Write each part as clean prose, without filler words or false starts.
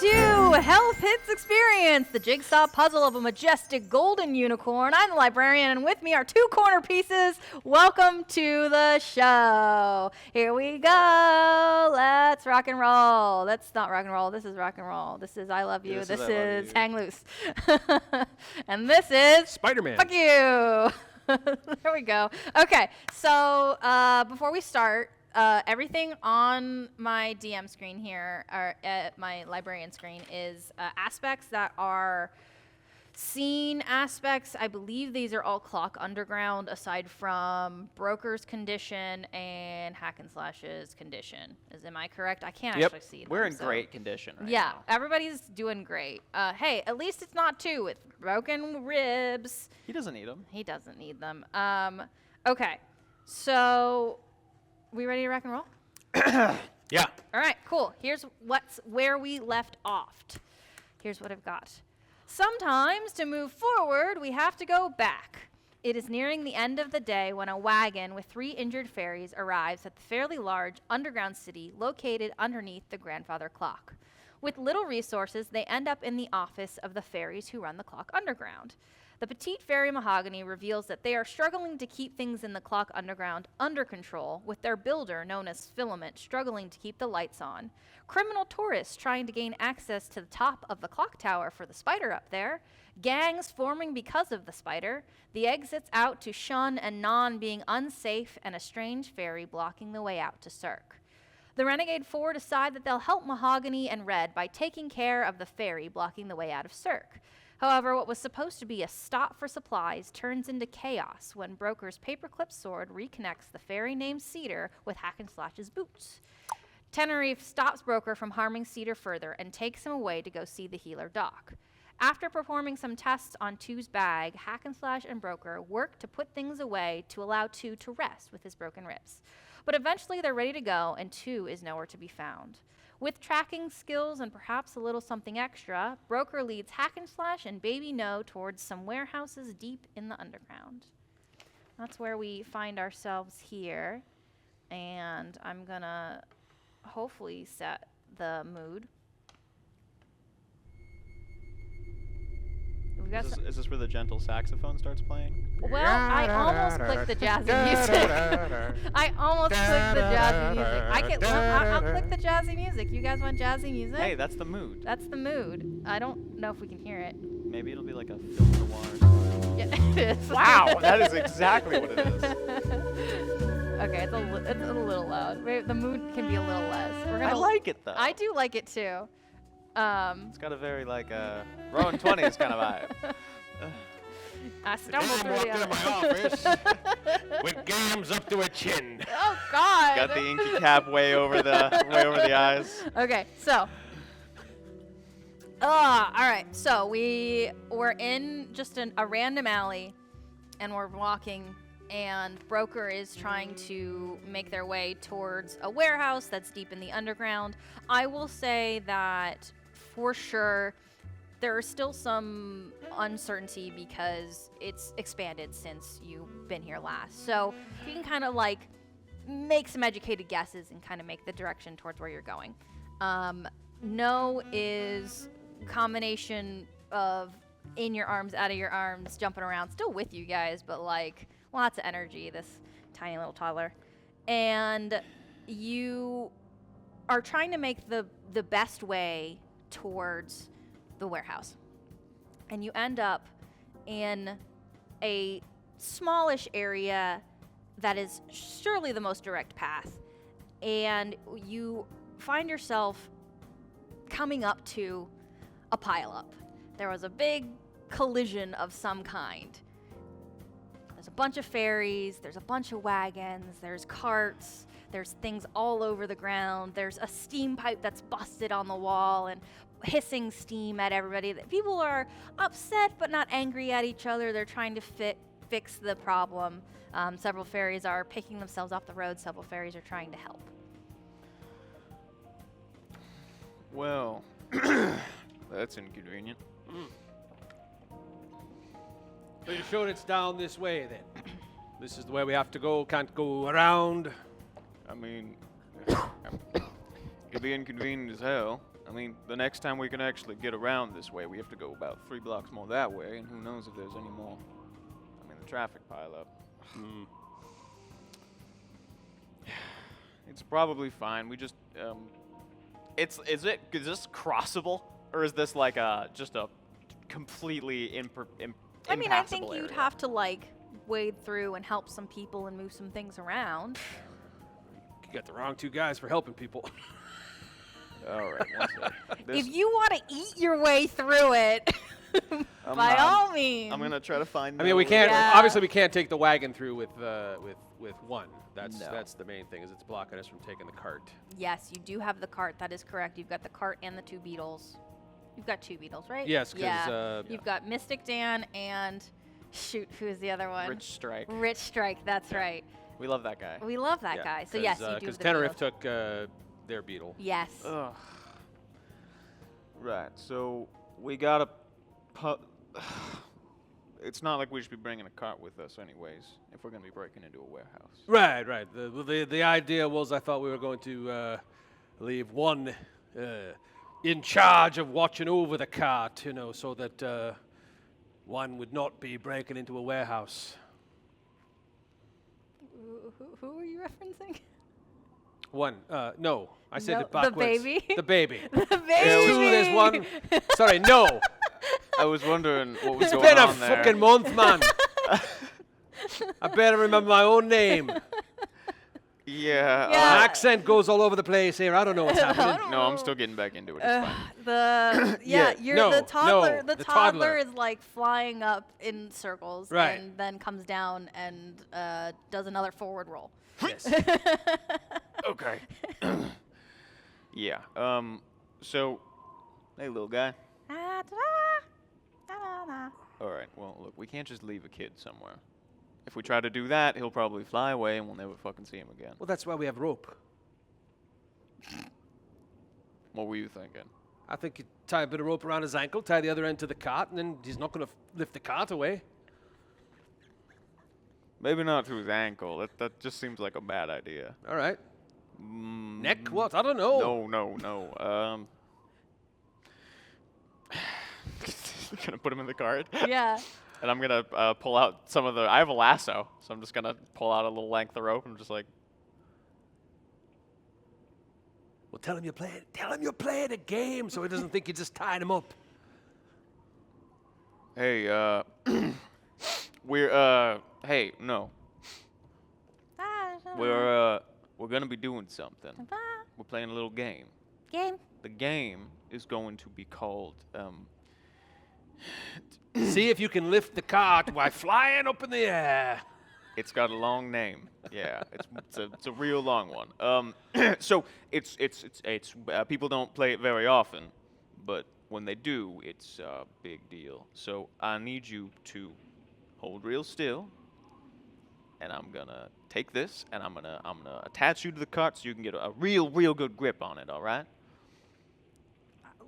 to Health Hits Experience, the jigsaw puzzle of a majestic golden unicorn. I'm the librarian, and with me are two corner pieces. Welcome to the show. Here we go. Let's rock and roll. That's not rock and roll. This is rock and roll. This is I Love You. This is Hang Loose. And this is Spider-Man. Fuck you. There we go. Okay, so before we start, everything on my DM screen here, or at my librarian screen, is aspects that are scene aspects. I believe these are all Clock Underground, aside from Broker's condition and Hackenslash's condition. Am I correct? I can't actually see them. We're in great condition right now. Yeah, everybody's doing great. Hey, at least it's not two with broken ribs. He doesn't need them. He doesn't need them. Okay, so we ready to rock and roll? Yeah. All right, cool. Here's where we left off. Here's what I've got. Sometimes to move forward, we have to go back. It is nearing the end of the day when a wagon with 3 injured fairies arrives at the fairly large underground city located underneath the grandfather clock. With little resources, they end up in the office of the fairies who run the clock underground. The petite fairy Mahogany reveals that they are struggling to keep things in the clock underground under control, with their builder, known as Filament, struggling to keep the lights on. Criminal tourists trying to gain access to the top of the clock tower for the spider up there. Gangs forming because of the spider. The exits out to Shun and Non being unsafe, and a strange fairy blocking the way out to Cirque. The Renegade Four decide that they'll help Mahogany and Red by taking care of the fairy blocking the way out of Cirque. However, what was supposed to be a stop for supplies turns into chaos when Broker's paperclip sword reconnects the fairy named Cedar with Hackenslash's boots. Tenerife stops Broker from harming Cedar further and takes him away to go see the healer Doc. After performing some tests on Two's bag, Hackenslash and Broker work to put things away to allow Two to rest with his broken ribs. But eventually they're ready to go, and Two is nowhere to be found. With tracking skills and perhaps a little something extra, Broker leads Hackenslash and Baby No towards some warehouses deep in the underground. That's where we find ourselves here, and I'm gonna hopefully set the mood. Is this where the gentle saxophone starts playing? Well, I almost clicked the jazzy music. I almost clicked the jazzy music. I'll click the jazzy music. You guys want jazzy music? Hey, that's the mood. That's the mood. I don't know if we can hear it. Maybe it'll be like a film noir. Yeah, it is. Wow, that is exactly what it is. Okay, it's a little loud. The mood can be a little less. I like it though. I do like it too. It's got a very Rowan 20s kind of vibe. I stumbled through walked into my office with gams up to her chin. Oh God! Got the inky cap way over the eyes. Okay, so. All right. So we're in just a random alley, and we're walking. And Broker is trying to make their way towards a warehouse that's deep in the underground. I will say that for sure there is still some uncertainty because it's expanded since you've been here last. So you can kind of make some educated guesses and kind of make the direction towards where you're going. No is combination of in your arms, out of your arms, jumping around, still with you guys, but lots of energy, this tiny little toddler. And you are trying to make the best way towards the warehouse. And you end up in a smallish area that is surely the most direct path. And you find yourself coming up to a pileup. There was a big collision of some kind. There's a bunch of fairies, there's a bunch of wagons, there's carts, there's things all over the ground, there's a steam pipe that's busted on the wall and hissing steam at everybody. People are upset but not angry at each other. They're trying to fix the problem. Several fairies are picking themselves off the road. Several fairies are trying to help. Well, that's inconvenient. So you're sure it's down this way then? This is the way we have to go, can't go around. I mean, it'd be inconvenient as hell. I mean, the next time we can actually get around this way, we have to go about 3 blocks more that way, and who knows if there's any more. I mean, the traffic pileup. It's probably fine. We just, is this crossable, or is this like just a completely I mean, I think impassable you'd area? have to like wade through and help some people and move some things around. You got the wrong two guys for helping people. All right. One sec. If you want to eat your way through it, by all means. I'm gonna try to find. I mean, we can't. Yeah. Obviously, we can't take the wagon through with one. That's No. that's the main thing. Is it's blocking us from taking the cart. Yes, you do have the cart. That is correct. You've got the cart and the 2 beetles. You've got 2 beetles, right? Yes, 'cause, yeah. You've got Mystic Dan and shoot, who is the other one? Rich Strike. Rich Strike. That's right. We love that guy. We love that guy. So yes, you do because have the Tenerife beetles. took their beetle. Yes. Ugh. Right. So we gotta. It's not like we should be bringing a cart with us, anyways, if we're gonna be breaking into a warehouse. Right, right. The idea was I thought we were going to leave one in charge of watching over the cart, so that one would not be breaking into a warehouse. Who are you referencing? One. No, I said No, it the backwards. baby? The baby. The baby. There's 2, there's 1. Sorry, no. I was wondering what was It's going been a on there. fucking month, man. I better remember my own name. Yeah. Yeah. My accent goes all over the place here. I don't know what's happening. No, I'm still getting back into it. It's fine. Yeah, no, the toddler. no, the the toddler toddler. is like flying up in circles, Right. and then comes down and does another forward roll. Yes. Okay. Yeah. So, hey, little guy. All right. Well, look, we can't just leave a kid somewhere. If we try to do that, he'll probably fly away, and we'll never fucking see him again. Well, that's why we have rope. What were you thinking? I think you tie a bit of rope around his ankle, tie the other end to the cart, and then he's not going to lift the cart away. Maybe not to his ankle. That just seems like a bad idea. All right. Mm, Neck? What? I don't know. No. Gonna put him in the cart. Yeah. And I'm gonna pull out some of the. I have a lasso, so I'm just gonna pull out a little length of rope and just like. Well, tell him you're playing a game, so he doesn't think you just tied him up. Hey, hey, no. We're gonna be doing something. We're playing a little game. Game. The game is going to be called See if you can lift the cart while flying up in the air. It's got a long name. Yeah, it's a real long one. So it's people don't play it very often, but when they do, it's a big deal. So I need you to hold real still, and I'm gonna take this and I'm gonna attach you to the cart so you can get a real good grip on it. All right?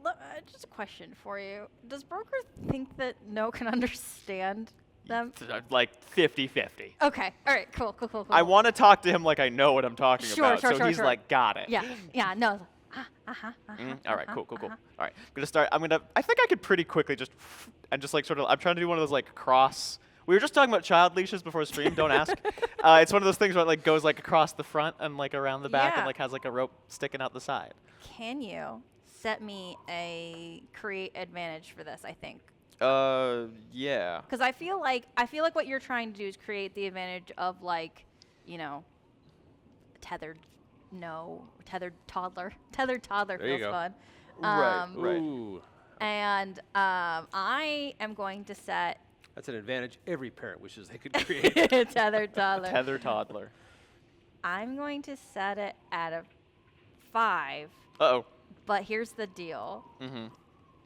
Look, just a question for you. Does Broker think that No can understand them? Like 50-50. Okay. All right. Cool. I want to talk to him like I know what I'm talking about. So he's Sure. like, got it. Yeah. No. All right, cool. All right, I'm gonna start. I think I could pretty quickly just like sort of. I'm trying to do one of those like cross. We were just talking about child leashes before stream. Don't ask. It's one of those things where it like goes like across the front and like around the back Yeah. and like has like a rope sticking out the side. Can you set me a create advantage for this? I think. Yeah. Because I feel like what you're trying to do is create the advantage of like, tethered toddler. Tethered toddler There you feels go. fun. Right. Ooh, And I am going to set that's an advantage every parent wishes they could create. tethered toddler. Tether toddler. I'm going to set it at a 5. Uh-oh. But here's the deal. Mm-hmm.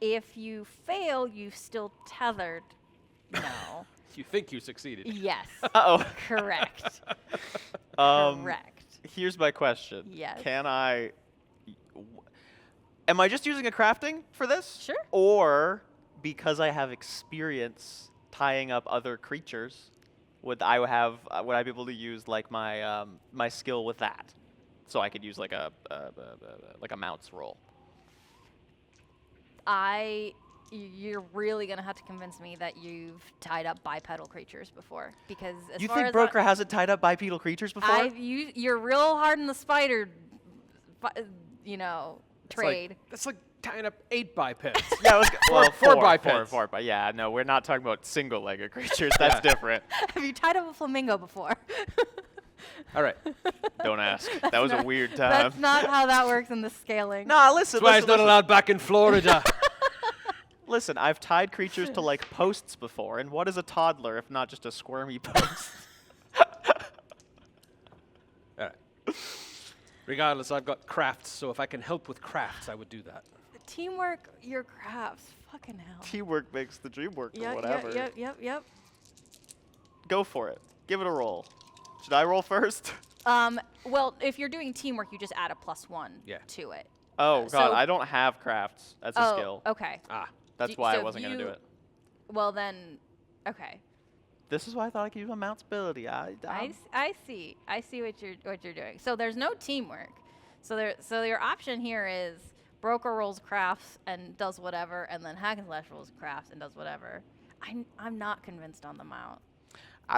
If you fail, you've still tethered. No. You think you succeeded. Yes. Uh-oh. Correct. Um, Correct. Here's my question. Yes. Am I just using a crafting for this? Sure. Or because I have experience tying up other creatures, would I be able to use like my my skill with that? So I could use like a mounts roll. You're really gonna have to convince me that you've tied up bipedal creatures before, because as You far think as Broker hasn't tied up bipedal creatures before? you're real hard in the spider, trade. That's like tying up 8 bipeds. Yeah, well, four four bipeds. Four, but yeah, no, we're not talking about single-legged creatures. That's different. Have you tied up a flamingo before? All right. Don't ask. That was a weird time. That's not how that works in the scaling. Nah, listen, That's why listen, it's not listen. allowed back in Florida. Listen, I've tied creatures to like posts before, and what is a toddler if not just a squirmy post? All right. Regardless, I've got crafts, so if I can help with crafts, I would do that. Teamwork, your crafts. Fucking hell. Teamwork makes the dream work, or whatever. Yep. Go for it. Give it a roll. Should I roll first? Well, if you're doing teamwork, you just add a +1 Yeah. to it. Oh, God, so- I don't have crafts. That's a skill. Okay. Ah. That's Do- why so I if wasn't going to do you- it. Well then, okay. This is why I thought I could use my mount's ability. I see what you're doing. So there's no teamwork. So your option here is Broker rolls crafts and does whatever, and then Hackenslash rolls crafts and does whatever. I'm not convinced on the mount.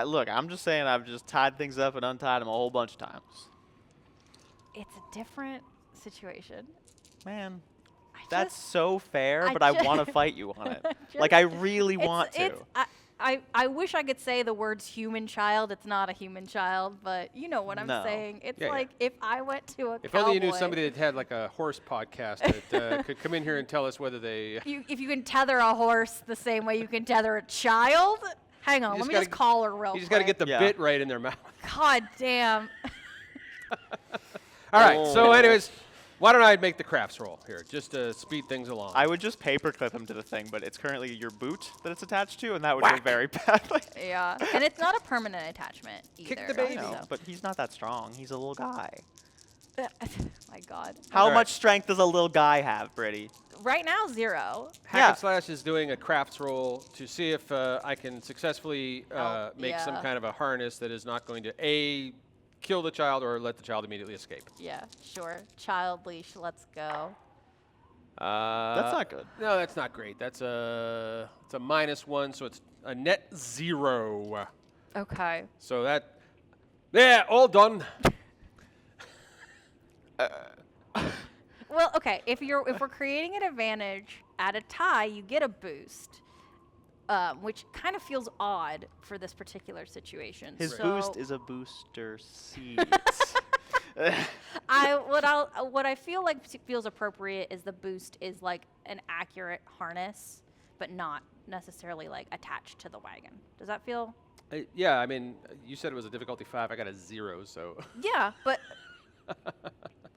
Look, I'm just saying I've just tied things up and untied them a whole bunch of times. It's a different situation. Man, I that's just- so fair, I but I ju- want to fight you on it. I Like, just- I really want to. I wish I could say the words human child. It's not a human child, but you know what I'm No. saying. It's Yeah, yeah. like if I went to a If only you knew cowboy- somebody that had like a horse podcast that could come in here and tell us whether they. If you can tether a horse the same way you can tether a child, hang on, let just me gotta just call her real You just quick. got to get the Yeah. bit right in their mouth. God damn. All right. So, Oh. anyways, why don't I make the crafts roll here, just to speed things along? I would just paperclip him to the thing, but it's currently your boot that it's attached to, and that would go Whack. very badly. Yeah, and it's not a permanent attachment either. Kick the baby. No, so- but he's not that strong. He's a little guy. My God. How Alright. much strength does a little guy have, Brittany? Right now, 0. Hackenslash is doing a crafts roll to see if I can successfully make some yeah. kind of a harness that is not going to kill the child or let the child immediately escape. Yeah, sure. Child leash, let's go. That's not good. No, that's not great. It's a -1, so it's a net 0. Okay. So all done. Well, okay. If we're creating an advantage at a tie, you get a boost, which kind of feels odd for this particular situation. His so boost is a booster seat. what I feel like feels appropriate is the boost is like an accurate harness, but not necessarily like attached to the wagon. Does that feel? Yeah, I mean, you said it was a difficulty 5. I got a 0, so. Yeah, but.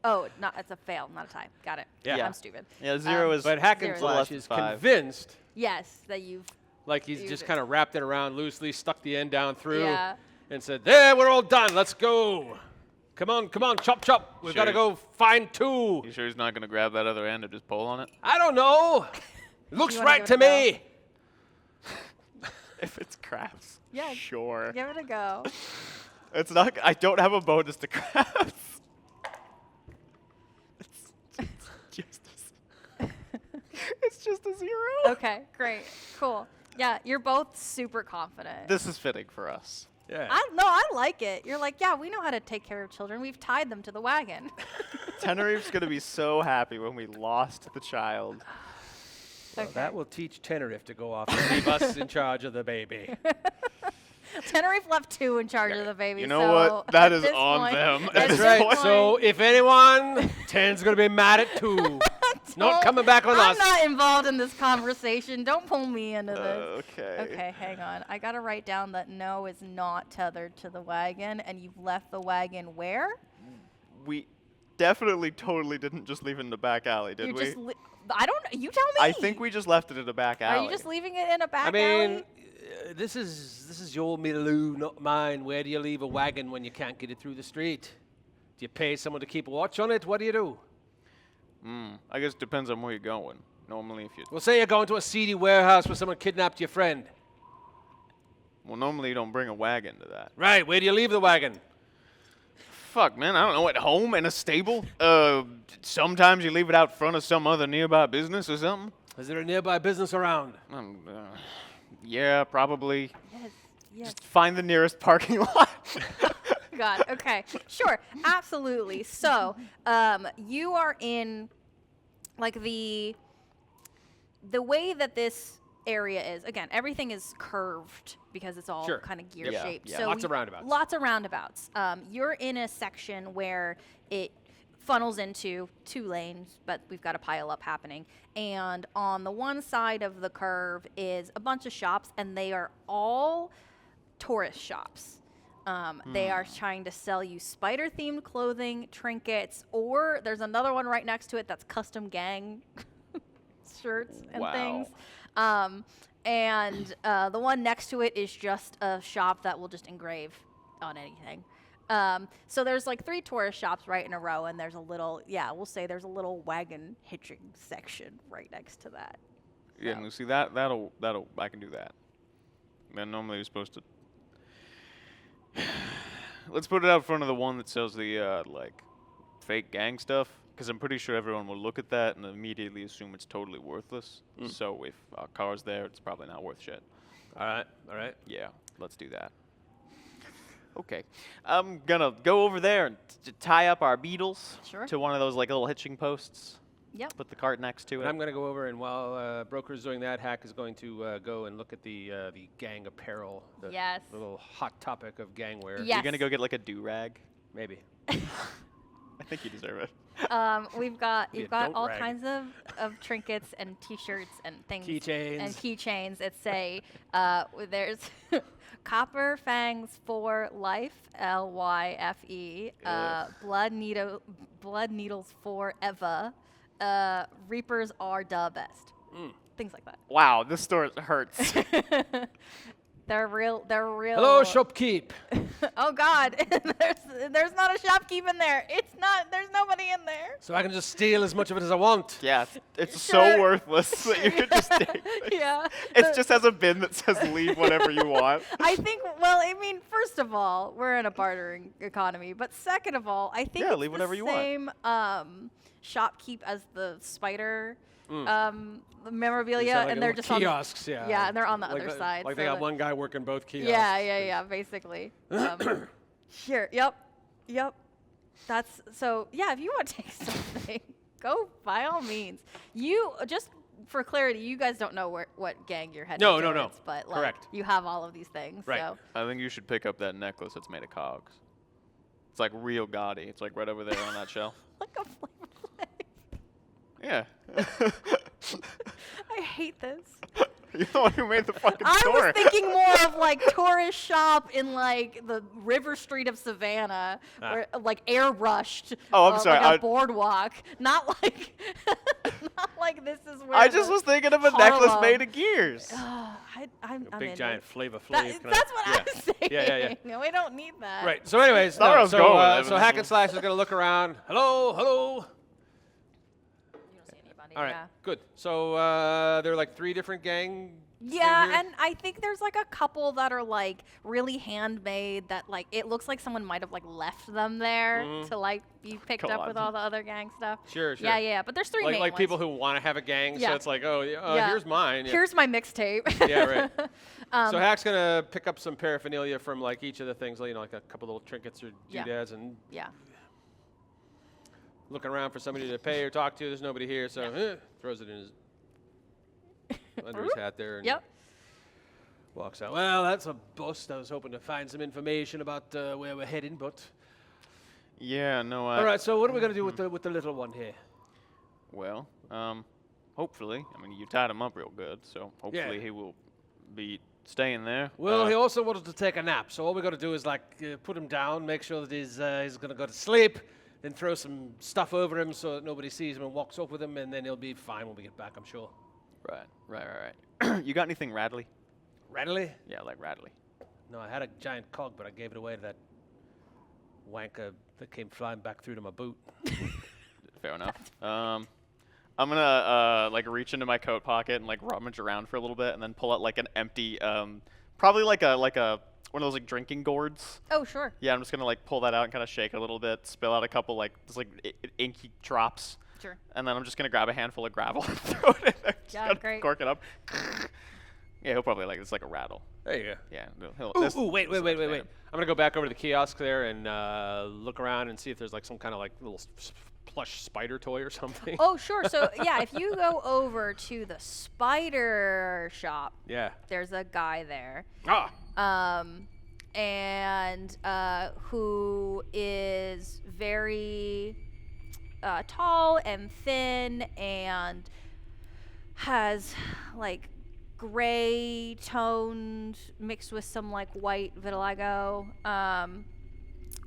Oh, it's a fail, not a tie. Got it. Yeah. I'm stupid. Yeah, 0 is. But less Hackenslash than is 5. convinced, Yes, that you've. like he's Use just it. kind of wrapped it around loosely, stuck the end down through, Yeah. and said, "There, we're all done. Let's go. Come on, chop, chop. We've got to Sure. go find 2." You sure he's not going to grab that other end and just pull on it? I don't know. Looks You wanna right give to it a me. If it's crafts. Yeah. Sure. Give it a go. It's not. I don't have a bonus to crafts. It's just a 0. Okay, great, cool. Yeah, you're both super confident. This is fitting for us. Yeah. I like it. You're like, yeah, we know how to take care of children. We've tied them to the wagon. Tenereef's gonna be so happy when we lost the child. Well, Okay. that will teach Tenerife to go off and leave us in charge of the baby. Tenerife left 2 in charge of the baby. You know so what? That at is this on point- them. at That's this right. point- So if anyone, 10's going to be mad at 2. Not Don't- coming back on I'm us. not involved in this conversation. Don't pull me into this. Okay. Okay, hang on. I gotta write down that no is not tethered to the wagon, and you've left the wagon where? We definitely totally didn't just leave it in the back alley, did You're we? just. I don't. You tell me. I think we just left it in the back alley. Are you just leaving it in a back I mean, alley? this is your milieu, not mine. Where do you leave a wagon when you can't get it through the street? Do you pay someone to keep watch on it? What do you do? I guess it depends on where you're going. Normally, if you Well, say you're going to a seedy warehouse where someone kidnapped your friend. normally you don't bring a wagon to that. Right, where do you leave the wagon? Fuck, man, I don't know. At home in a stable. Sometimes you leave it out front of some other nearby business or something. Is there a nearby business around? Yeah, probably. Yes. Yes. Just find the nearest parking lot. God. Okay. Sure. Absolutely. So, you are in like the way that this area is. Again, everything is curved because it's all Sure. kind of gear Yeah, shaped. yeah. So Lots of roundabouts. Lots of roundabouts. You're in a section where it funnels into 2 lanes, but we've got a pile up happening. And on the one side of the curve is a bunch of shops, and they are all tourist shops. They are trying to sell you spider-themed clothing, trinkets, or there's another one right next to it that's custom gang shirts and Wow. things. And the one next to it is just a shop that will just engrave on anything. So there's like 3 tourist shops right in a row, and there's a little, we'll say there's a little wagon hitching section right next to that. Yeah, So- no, see that'll I can do that. Man, normally you're supposed to. Let's put it out front of the one that sells the like fake gang stuff, because I'm pretty sure everyone will look at that and immediately assume it's totally worthless. So if our car's there, it's probably not worth shit. All right. Yeah, let's do that. Okay, I'm gonna go over there and tie up our beetles Sure. to one of those like little hitching posts. Yep. Put the cart next to And it. I'm going to go over, and while Broker's doing that, Hack is going to go and look at the gang apparel. The Yes. little hot topic of gangwear. Yeah. You're gonna go get like a do-rag. Maybe. I think you deserve it. We've got Yeah, you've got don't all rag. kinds of trinkets and T-shirts and things Keychains. and keychains that say there's Copper Fangs for Life, LYFE, blood needles forever, Reapers are the best, things like that. Wow, this store hurts. They're real. Hello, shopkeep. Oh God, there's not a shopkeep in there. It's not. There's nobody in there. So I can just steal as much of it as I want. Yeah, it's Sure. so worthless that you could just take things. Yeah. It just has a bin that says leave whatever you want. I think, well, I mean, first of all, we're in a bartering economy, but second of all, I think Yeah, it's leave the whatever you want. same shopkeep as the spider the They memorabilia, sound like and they're little just on the, kiosks, yeah. yeah, and they're on the Like other the- side. Like they so got the- one guy working both kiosks. Yeah, basically. Here, yep. That's so. Yeah, if you want to take something, go by all means. You just for clarity, you guys don't know what gang you're heading No, towards, no, no. but like, Correct. you have all of these things. Right. So I think you should pick up that necklace that's made of cogs. It's like real gaudy. It's like right over there on that shelf. like a Flavor Yeah. Flav. I hate this. You're the one who made the fucking I store. was thinking more of like tourist shop in like the River Street of Savannah, where like airbrushed. Oh, I'm sorry, Like a I- boardwalk, not like, not like this is where. I just the- was thinking of a necklace Harlem. made of gears. I'm A big into giant it. Flavor That- Flav. kinda- that's what yeah. I'm saying. Yeah. No, we don't need that. Right. So, anyways, Not where I was going with it, so but- Hackenslash is going to look around. Hello. You don't see anybody. All right. Yeah. Good. So there are like 3 different gang. Yeah, things here? and I think there's like a couple that are like really handmade that like it looks like someone might have like left them there to like be picked Come up on. with all the other gang stuff. Sure. Yeah. But there's 3 main Like ones. people who want to have a gang. Yeah. So it's like, oh, Yeah. here's mine. Yeah. Here's my mixtape. Yeah, right. So Um, Hack's gonna pick up some paraphernalia from like each of the things, like a couple little trinkets or Yeah. doodads, and yeah. looking around for somebody to pay or talk to. There's nobody here, so throws it in his under his hat there. And Yep. Walks out. Well, that's a bust. I was hoping to find some information about where we're heading, but Yeah, no, I. all right. So what are we gonna do with the little one here? Well, hopefully. I mean, you tied him up real good, so hopefully Yeah. he will be staying there. Well, he also wanted to take a nap, so all we got to do is like put him down, make sure that he's gonna go to sleep, then throw some stuff over him so that nobody sees him and walks off with him, and then he'll be fine when we get back, I'm sure. Right. You got anything rattly? Rattly? Yeah, like rattly. No, I had a giant cog, but I gave it away to that wanker that came flying back through to my boot. Fair enough. I'm gonna like reach into my coat pocket and like rummage around for a little bit, and then pull out like an empty, probably like a one of those like drinking gourds. Oh, sure. Yeah, I'm just gonna like pull that out and kind of shake it a little bit, spill out a couple like just like inky drops, Sure. And then I'm just gonna grab a handful of gravel and throw it in there. Just Yeah, gotta great. Cork it up. Yeah, he'll probably like it. It's like a rattle. There you go. Yeah. Wait. I'm gonna go back over to the kiosk there and look around and see if there's like some kind of like little plush spider toy or something. Oh, sure. So, yeah, if you go over to the spider shop, Yeah. there's a guy there. Ah. And who is very tall and thin and has like gray toned mixed with some like white vitiligo,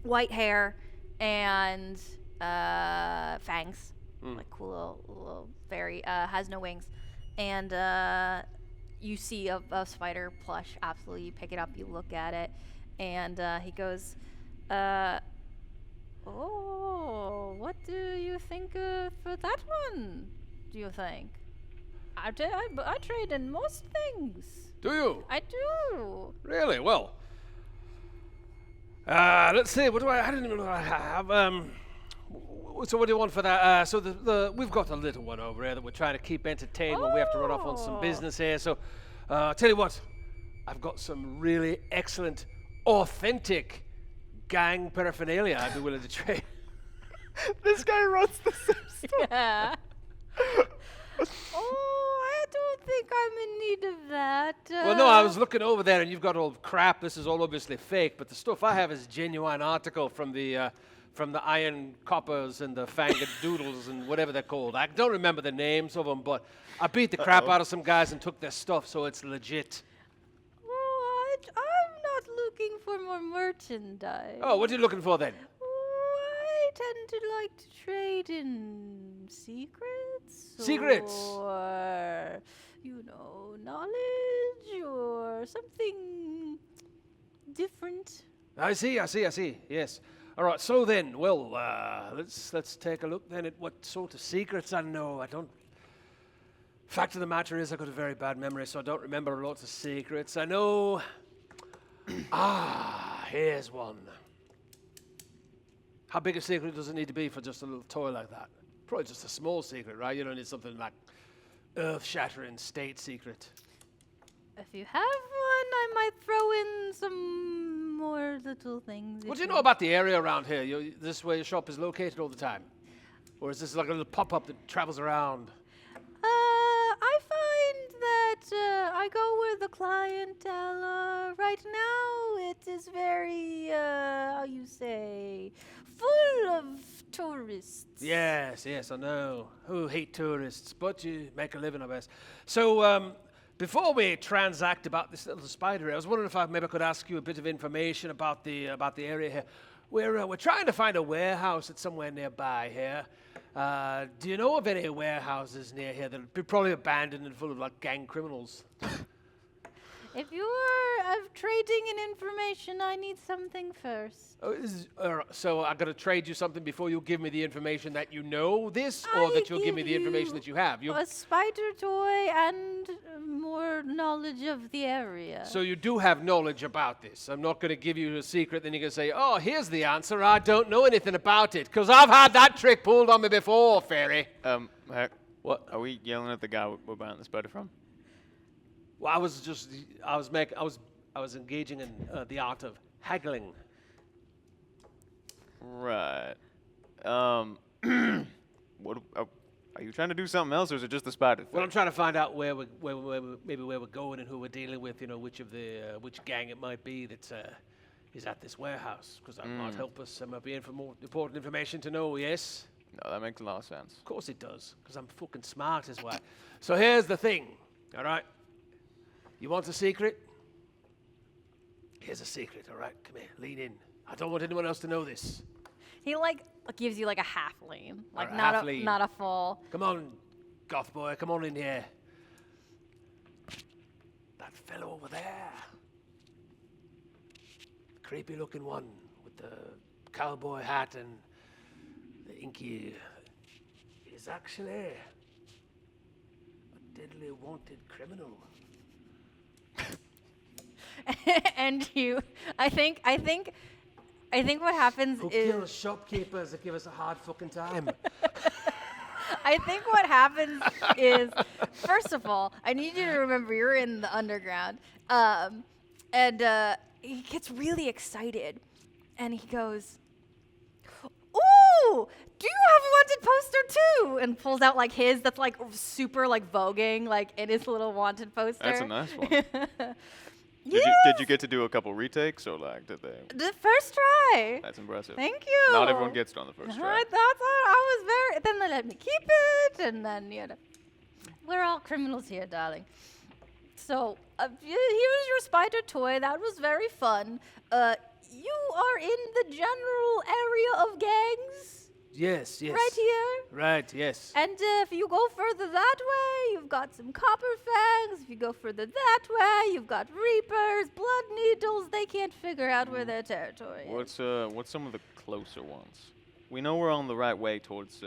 white hair, and fangs, like cool little very has no wings, and you see a spider plush. Absolutely, you pick it up, you look at it, and he goes, "Oh, what do you think for that one? Do you think? I trade in most things. Do you? I do. Really? Well. Let's see. What do I didn't know what I have. So what do you want for that? So we've got a little one over here that we're trying to keep entertained when we have to run off on some business here. So, tell you what, I've got some really excellent, authentic gang paraphernalia I'd be willing to trade. This guy runs the same store. Yeah. Oh, I don't think I'm in need of that. Well, no, I was looking over there, and you've got all crap. This is all obviously fake, but the stuff I have is genuine article from the iron coppers and the fanged doodles and whatever they're called. I don't remember the names of them, but I beat the crap out of some guys and took their stuff, so it's legit. Oh, I'm not looking for more merchandise. Oh, what are you looking for then? I tend to like to trade in secrets. Secrets? Or, knowledge or something different. I see. Yes. All right. So then, well, let's take a look then at what sort of secrets I know. I don't. Fact of the matter is, I've got a very bad memory, so I don't remember lots of secrets. I know. Here's one. How big a secret does it need to be for just a little toy like that? Probably just a small secret, right? You don't need something like earth-shattering state secret. If you have one, I might throw in some more little things. What do you know about the area around here? This is where your shop is located all the time? Or is this like a little pop-up that travels around? I find that I go where the clientele are. Right now, it is very, how you say, full of tourists. Yes, I know. Who hate tourists, but you make a living, I guess. So, before we transact about this little spider, I was wondering if I maybe could ask you a bit of information about the area here. We're trying to find a warehouse that's somewhere nearby here. Do you know of any warehouses near here that are probably abandoned and full of like gang criminals? If you are trading in information, I need something first. So I gotta trade you something before you give me the information that you know this, or that you'll give me the information that you have. A spider toy and more knowledge of the area. So you do have knowledge about this. I'm not gonna give you a secret, then you're gonna say, "Oh, here's the answer. I don't know anything about it," because I've had that trick pulled on me before, Fairy. Heck, What? are we yelling at the guy we're buying the spider from? Well, I was engaging in the art of haggling. Right. What? Are you trying to do something else, or is it just the spider thing? Well, I'm trying to find out where we're going and who we're dealing with. Which gang it might be that is at this warehouse, because that might help us. There might be more important information to know. Yes. No, that makes a lot of sense. Of course it does, because I'm fucking smart as well. So here's the thing. All right. You want a secret? Here's a secret, all right? Come here, lean in. I don't want anyone else to know this. He gives you like a half lean, like Alright, half lean. not a full. Come on, goth boy, come on in here. That fellow over there. The creepy looking one with the cowboy hat and the inky is actually a deadly wanted criminal. And I think what happens Who is kills shopkeepers that give us a hard fucking time. I think what happens is, first of all, I need you to remember you're in the underground. And he gets really excited. And he goes, "Ooh, do you have a wanted poster too?" And pulls out like his that's like super like voguing, like in his little wanted poster. That's a nice one. Yes. Did you get to do a couple retakes, or like did they? The first try. That's impressive. Thank you. Not everyone gets it on the first try. I thought I was very. Then they let me keep it, and then we're all criminals here, darling. So here's your spider toy. That was very fun. You are in the general area of gangs, Yes, yes. right here. Right, yes. And if you go further that way, you've got some copper fangs. If you go further that way, you've got reapers, blood needles. They can't figure out where their territory is. What's some of the closer ones? We know we're on the right way towards.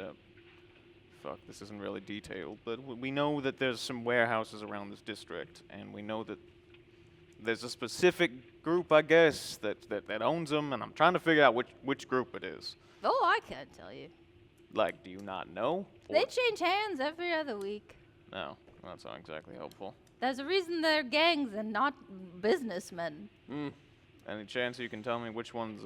Fuck, this isn't really detailed, but we know that there's some warehouses around this district, and we know that there's a specific group, I guess, that owns them, and I'm trying to figure out which group it is. Oh, I can't tell you. Like, do you not know? They change hands every other week. No, that's not exactly helpful. There's a reason they're gangs and not businessmen. Any chance you can tell me which ones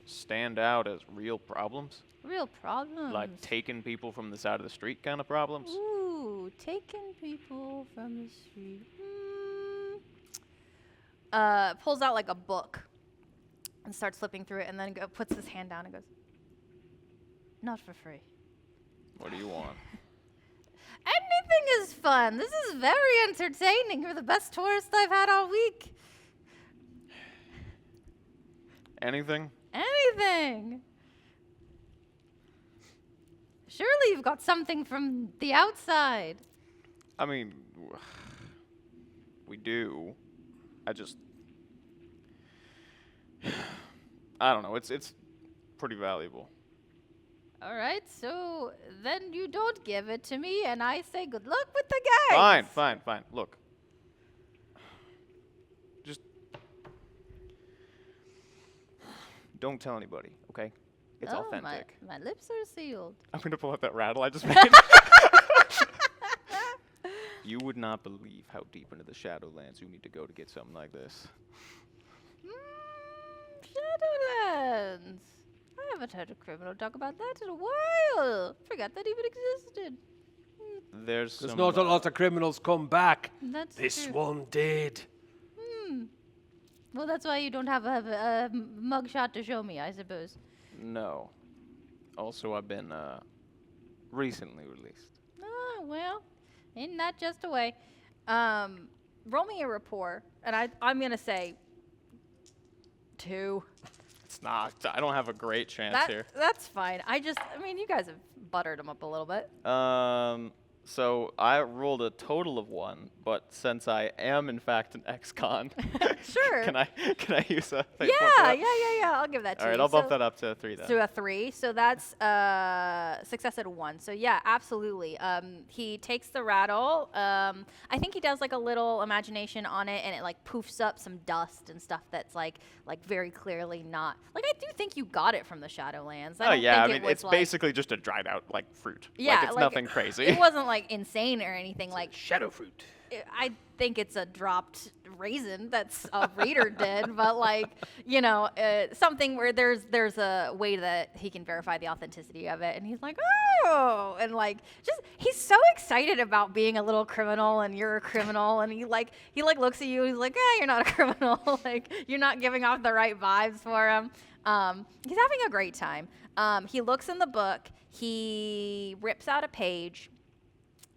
stand out as real problems? Real problems. Like taking people from the side of the street kind of problems? Ooh, taking people from the street. Pulls out like a book and starts flipping through it, and then puts his hand down and goes, "Not for free." What do you want? Anything is fun. This is very entertaining. You're the best tourist I've had all week. Anything? Anything. Surely you've got something from the outside. I mean, we do. I don't know. It's pretty valuable. All right, so then you don't give it to me, and I say good luck with the guys. Fine. Look. Just don't tell anybody, okay? It's Oh, authentic. My lips are sealed. I'm gonna pull out that rattle I just made. You would not believe how deep into the Shadowlands you need to go to get something like this. Shadowlands. I haven't heard a criminal talk about that in a while. Forgot that even existed. There's There's some, not a lot of criminals come back. That's This true. one did. Well, that's why you don't have a mugshot to show me, I suppose. No. Also, I've been recently released. Oh, well, ain't that just a way? Roll me a rapport, and I'm going to say 2. It's not. I don't have a great chance here. That's fine. I mean, you guys have buttered them up a little bit. So I rolled a total of 1, but since I am in fact an ex-con, Sure. can I use a fate point for Yeah. that? I'll give that to All you. right, I'll bump So- that up to 3 then. To a 3, so that's success at a 1. So yeah, absolutely. He takes the rattle. I think he does like a little imagination on it, and it like poofs up some dust and stuff that's like very clearly not. Like I do think you got it from the Shadowlands. Oh yeah, I think mean it's like, basically just a dried out like fruit. yeah, like it's nothing crazy. It wasn't like insane or anything. Like Shadow fruit. I think it's a dropped raisin that's a reader did, but like something where there's a way that he can verify the authenticity of it, and he's like, oh, and like just he's so excited about being a little criminal, and you're a criminal, and he looks at you, he's like, you're not a criminal, like you're not giving off the right vibes for him. He's having a great time. He looks in the book, he rips out a page.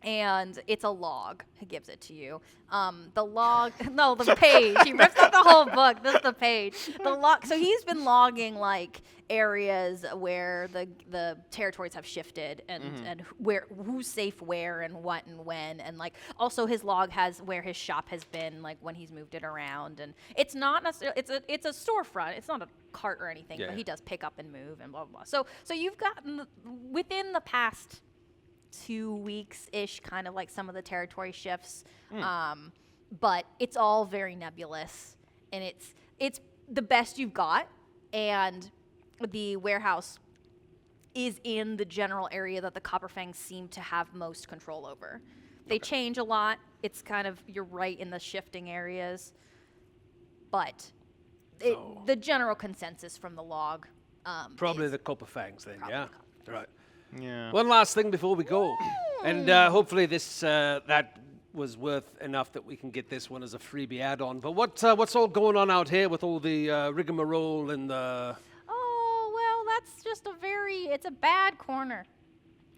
And it's a log. He gives it to you. The page. He rips out the whole book. This is the page. The log. So he's been logging like areas where the territories have shifted and who's safe where and what and when, and like also his log has where his shop has been, like when he's moved it around, and it's not necessarily it's a storefront. It's not a cart or anything, Yeah. but he does pick up and move and blah blah blah. So you've gotten within the past 2 weeks-ish, kind of like some of the territory shifts, but it's all very nebulous, and it's the best you've got, and the warehouse is in the general area that the Copperfangs seem to have most control over. They change a lot. It's kind of, you're right in the shifting areas. But the general consensus from the log Probably is the Copperfangs then, probably yeah? the Right. Yeah. One last thing before we go. And hopefully this that was worth enough that we can get this one as a freebie add-on. But what's all going on out here with all the rigmarole and the... Oh, well, that's just it's a bad corner.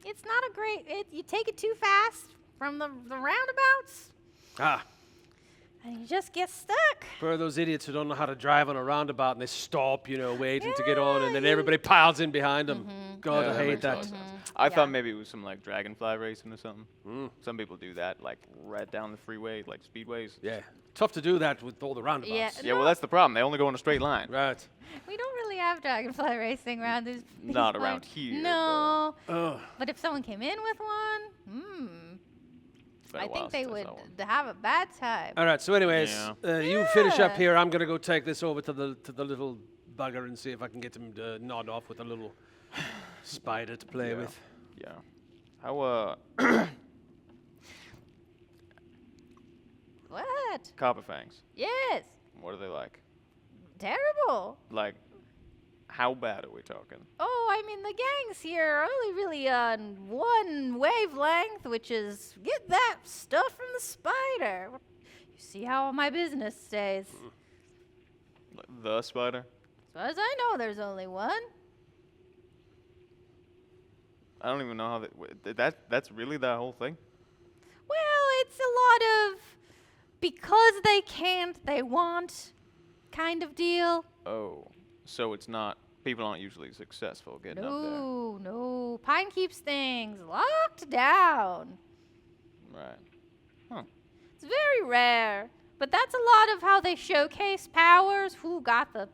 It's not a great, you take it too fast from the roundabouts, Ah, and you just get stuck. for those idiots who don't know how to drive on a roundabout and they stop, waiting to get on, and then Yeah, everybody piles in behind them. God, Yeah, I that hate makes a lot that. of sense. Mm-hmm. I Yeah. thought maybe it was some like dragonfly racing or something. Mm. Some people do that, like right down the freeway, like speedways. Yeah, tough to do that with all the roundabouts. Yeah. Yeah, well, that's the problem. They only go in a straight line. Right. We don't really have dragonfly racing around these Not places. around here, No. Ugh. But if someone came in with one, It's been a I while think they since I would saw one. have a bad time. All right. So, anyways, Yeah. you finish up Yeah. here. I'm gonna go take this over to the little bugger and see if I can get him to nod off with a little spider to play Yeah. with. Yeah. How What? Copperfangs? Yes. What are they like? Terrible. Like, how bad are we talking? Oh, I mean, the gangs here are only really on one wavelength, which is get that stuff from the spider. You see how my business stays. Like the spider? As far as I know, there's only one. I don't even know how that's really that whole thing. Well, it's a lot of because they can't, they want kind of deal. Oh, so it's not. People aren't usually successful getting up No, no. Pine keeps things locked down. there. Right. It's very rare. But that's a lot of how they showcase powers. Who got the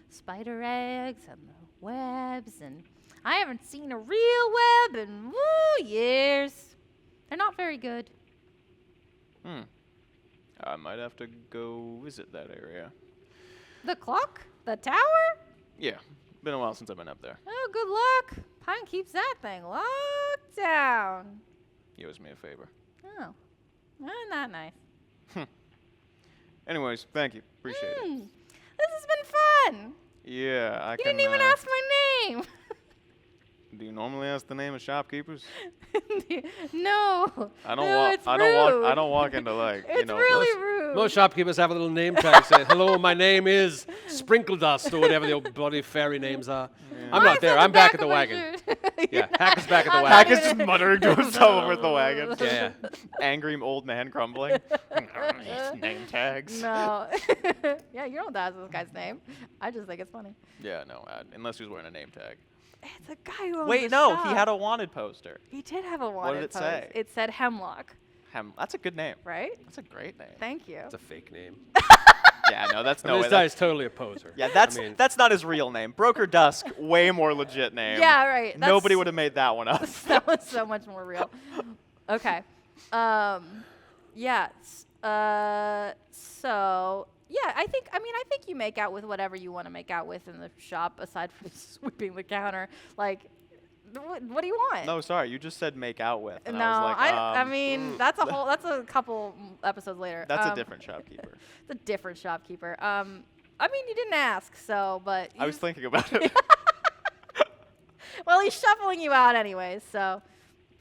spider eggs and the webs, and I haven't seen a real web in years. They're not very good. I might have to go visit that area. The clock? The tower? Yeah. Been a while since I've been up there. Oh, good luck. Pine keeps that thing locked down. You owes me a favor. Oh, not nice. Anyways, thank you. Appreciate it. This has been fun. Yeah, I You can. didn't even ask my name. Do you normally ask the name of shopkeepers? No. I don't no, walk. it's I don't walk. I rude. don't walk into like It's really rude. Most shopkeepers have a little name tag saying, "Hello, my name is Sprinkle Dust," or whatever the old bloody fairy names are. I'm not there. I'm back at the wagon. Yeah, Hack is back at the I'm wagon. not Hack is just even- muttering to himself over the wagon. Yeah. Angry old man grumbling. Name tags. No. Yeah, you don't ask this guy's name. I just think it's funny. Yeah, no. Unless he was wearing a name tag. It's a guy who owns Wait, a no, shop. he had a wanted poster. He did have a wanted did it post. say? It said Hemlock, That's a good name. right? That's a great name. Thank you. It's a fake name. Yeah, no, that's I no mean, way. this guy's totally a poser. Yeah, that's I mean, that's not his real name. Broker Dusk, way more legit name. Yeah, right. Nobody would have made that one up. That was so much more real. Okay. Yeah. So yeah, I think you make out with whatever you want to make out with in the shop, aside from sweeping the counter. Like, what do you want? No, sorry, you just said make out with. And No, I was like, I mean that's a couple episodes later. That's a different shopkeeper. It's a different shopkeeper. I mean you didn't ask, so but I was he's- thinking about it. well, he's shuffling you out anyways, so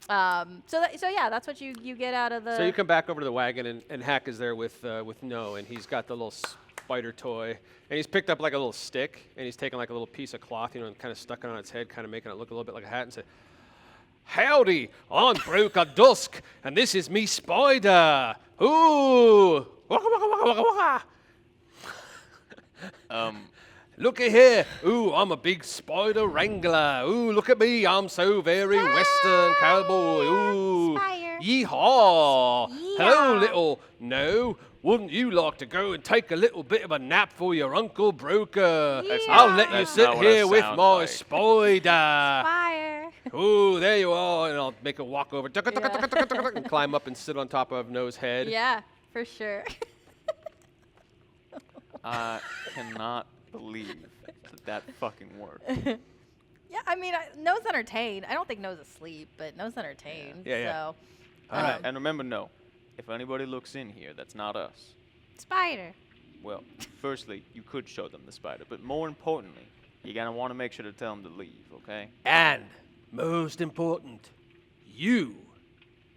so yeah, that's what you get out of the. So you come back over to the wagon, and Hack is there with No, and he's got the little spider toy, and he's picked up like a little stick, and he's taken like a little piece of cloth, and kind of stuck it on its head, kind of making it look a little bit like a hat, and said, "Howdy, I'm Broker Dusk, and this is me spider. Ooh, waka waka waka waka waka. Looky here. Ooh, I'm a big spider wrangler. Ooh, look at me. I'm so very western cowboy. Ooh. Spire. Yeehaw. Hello, Yeehaw. little No. Wouldn't you like to go and take a little bit of a nap for your Uncle Broker? That's I'll not- let you that's sit not what it here with sounds my like. spider. Fire. Ooh, there you are. And I'll make a walk over Yeah. and climb up and sit on top of No's head. Yeah, for sure. I cannot believe that fucking worked. Yeah, I mean, No's entertained. I don't think No's asleep, but No's entertained. Yeah, yeah. So, All right. And remember, no. If anybody looks in here, that's not us. spider. Well, firstly, you could show them the spider, but more importantly, you're gonna want to make sure to tell them to leave, okay? And most important, you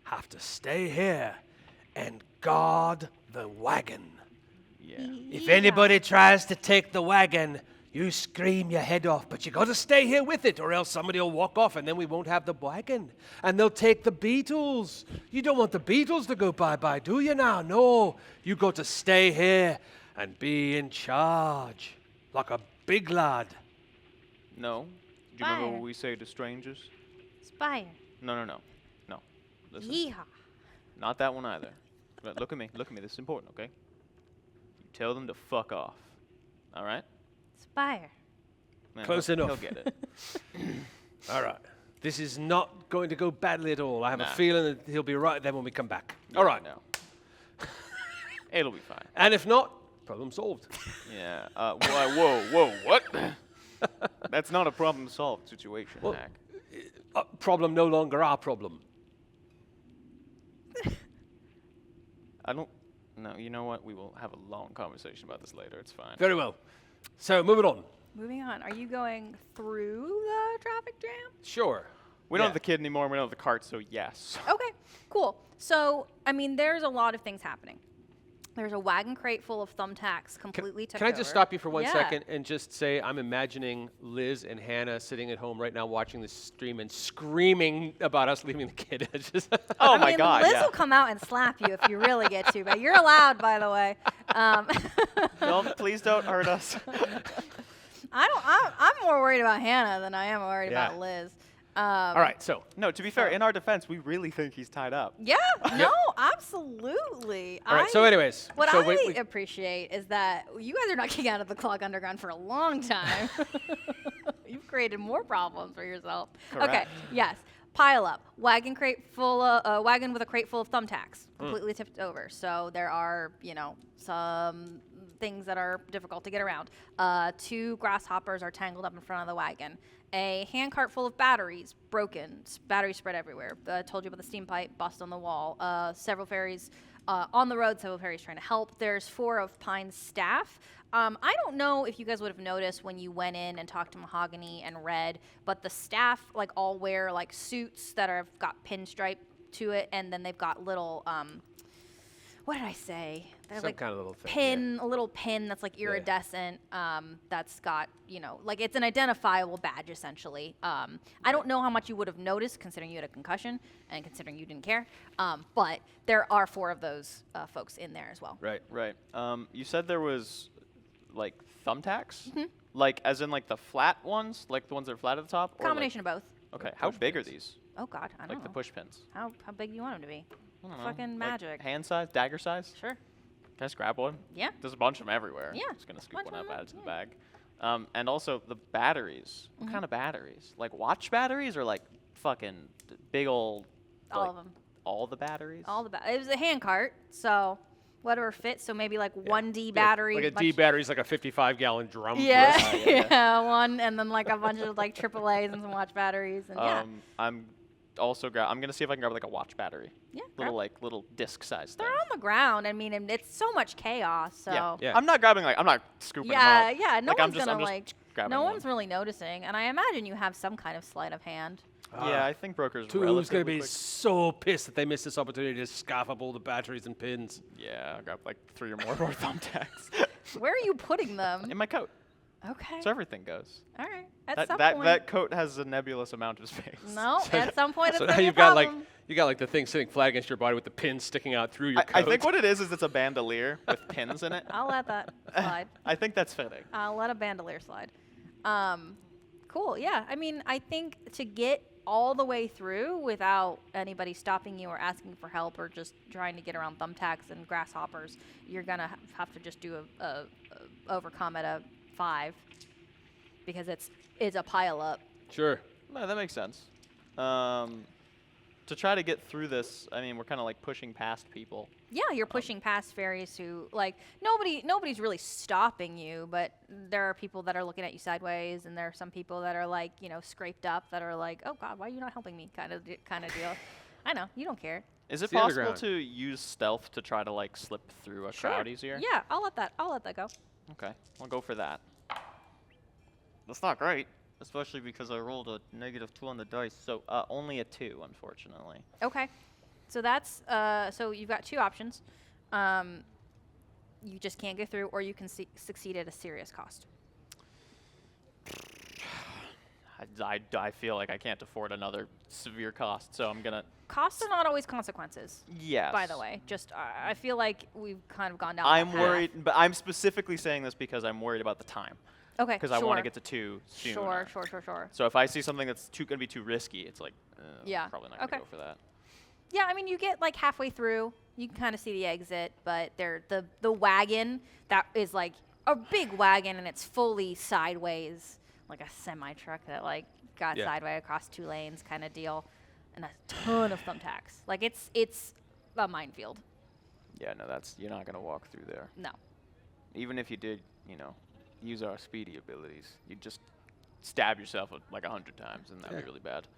have to stay here and guard the wagon. Yeah. If anybody tries to take the wagon, you scream your head off, but you got to stay here with it, or else somebody will walk off, and then we won't have the wagon, and they'll take the beetles. You don't want the beetles to go bye-bye, do you now? No, you got to stay here and be in charge, like a big lad. No. Do you remember Fire. what we say to strangers? Spider. No. Listen. Yeehaw. Not that one either. But look at me. This is important, okay? You tell them to fuck off. All right? Spider. Man, Close he'll enough. get it. All right. This is not going to go badly at all. I have Nah. a feeling that he'll be right there when we come back. All right. No. It'll be fine. And if not, problem solved. Yeah. Whoa, what? That's not a problem-solved situation, Well, Hack. Problem no longer our problem. I don't. No, you know what? We will have a long conversation about this later. It's fine. Very well. So, moving on. Moving on. Are you going through the traffic jam? Sure. We don't Yeah. have the kid anymore. We don't have the cart, so yes. Okay, cool. So, I mean, there's a lot of things happening. There's a wagon crate full of thumbtacks completely took Can I over. just stop you for one Yeah. second and just say I'm imagining Liz and Hannah sitting at home right now watching this stream and screaming about us leaving the kid. It's just Oh I my mean, God! Liz Yeah. will come out and slap you if you really get to, but you're allowed, by the way. Please don't hurt us. I'm more worried about Hannah than I am worried Yeah. about Liz. all right. So No, to be fair, in our defense, we really think he's tied up. Yeah, no, absolutely. all right. So, anyways, What so I appreciate is that you guys are not getting out of the Clog Underground for a long time. You've created more problems for yourself. Okay, Correct. yes. Pile up. Wagon wagon with a crate full of thumbtacks, completely tipped over. So there are, some things that are difficult to get around. 2 grasshoppers are tangled up in front of the wagon. A handcart full of batteries, broken, batteries spread everywhere. I told you about the steam pipe, bust on the wall. Several ferries on the road, several ferries trying to help. There's 4 of Pine's staff. I don't know if you guys would have noticed when you went in and talked to Mahogany and Red, but the staff all wear suits that have got pinstripe to it, and then they've got little what did I say? They're some kind of little thing. a little pin that's iridescent. That's got it's an identifiable badge essentially. I don't know how much you would have noticed considering you had a concussion and considering you didn't care. But there are 4 of those folks in there as well. Right. Right. You said there was thumbtacks, Mm-hmm. as in the flat ones, the ones that are flat at the top. Or, Combination of both. Okay. How big are these? Oh God, I don't know. The push pins. How big do you want them to be? I don't know, Fucking magic. Hand size, dagger size. Sure. Can I just grab one? Yeah. There's a bunch of them everywhere. Yeah, Just gonna scoop bunch one of up, them, add it to the yeah. bag. And also the batteries. What kind of batteries? Watch batteries or fucking big old. All of them. All the batteries. It was a hand cart, so whatever fits. So maybe 1D battery. Like a bunch- D battery is like a 55-gallon drum. Yeah, Right, yeah. yeah, one, and then a bunch of AAA's and some watch batteries, and yeah. I'm also I'm gonna see if I can grab a watch battery. Yeah, Little disc size thing. They're on the ground. I mean, and it's so much chaos. So Yeah. I'm not grabbing I'm not scooping yeah, them up. yeah. No I'm one's just gonna grabbing no one. one's really noticing, and I imagine you have some kind of sleight of hand. Yeah, I think Broker's Tulu's going to relatively be quick. so pissed that they missed this opportunity to scarf up all the batteries and pins. Yeah, I'll grab 3 or more thumbtacks Where are you putting them? in my coat, Okay. so everything goes. All right. At That some that, point. that coat has a nebulous amount of space. No. At some point, So it's now gonna be a you've got problem. you got the thing sitting flat against your body with the pins sticking out through your coat. I think what it is it's a bandolier with pins in it. I'll let that slide. I think that's fitting. I'll let a bandolier slide. Cool. Yeah. I mean, I think to get all the way through without anybody stopping you or asking for help or just trying to get around thumbtacks and grasshoppers, you're gonna have to just do a overcome at a 5 because it's a pile up. Sure. No, that makes sense. To try to get through this, I mean, we're kind of pushing past people. Yeah, you're pushing past fairies who like nobody's really stopping you, but there are people that are looking at you sideways, and there are some people that are like scraped up that are like, oh God, why are you not helping me? Kind of deal. I know you don't care. Is it the possible underground. to use stealth to try to like slip through a crowd easier? Yeah, I'll let that go. Okay, I'll go for that. That's not great, especially because I rolled a -2 on the dice, so only a 2, unfortunately. Okay, so that's so you've got two options. You just can't go through, or you can succeed at a serious cost. I feel like I can't afford another severe cost, so I'm gonna. Costs are not always consequences. Yes. By the way, just I feel like we've kind of gone down. I'm that path. worried, but I'm specifically saying this because I'm worried about the time. Okay, Because I want to get to 2 sooner. Sure. So if I see something that's going to be too risky, it's like, Yeah, probably not going to okay. go for that. Yeah, I mean, you get like halfway through, you can kind of see the exit, but the wagon that is like a big wagon, and it's fully sideways, like a semi truck that like got Yeah. sideways across 2 lanes, kind of deal, and a ton of thumbtacks. Like it's a minefield. Yeah, no, you're not going to walk through there. No. Even if you did, use our speedy abilities, you'd just stab yourself like 100 times, and that'd be really bad.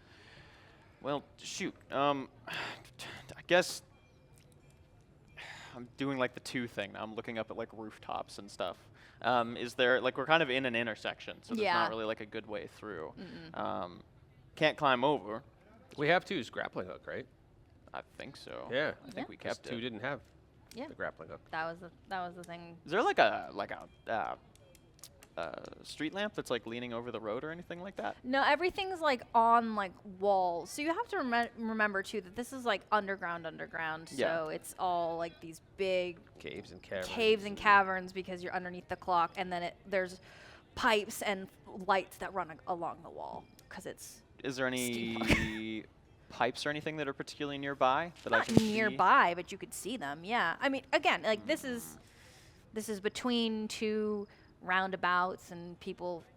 Well, shoot. I guess I'm doing like the 2 thing now. I'm looking up at like rooftops and stuff. Is there like we're kind of in an intersection, so there's Yeah. not really like a good way through. Can't climb over. We have 2's grappling hook, right? I think so. Yeah. I think we kept 2 it. didn't have Yeah. the grappling hook. That was the thing. Is there like a street lamp that's like leaning over the road or anything like that? No, everything's like on like walls. So you have to remember too that this is like underground. Yeah. So it's all like these big Caves and caverns. caves and caverns because you're underneath the clock, and then there's pipes and lights that run along the wall because it's Is there any steampunk. pipes or anything that are particularly nearby that I not can see? nearby, but you could see them. Yeah, I mean, again, like this is between 2 roundabouts and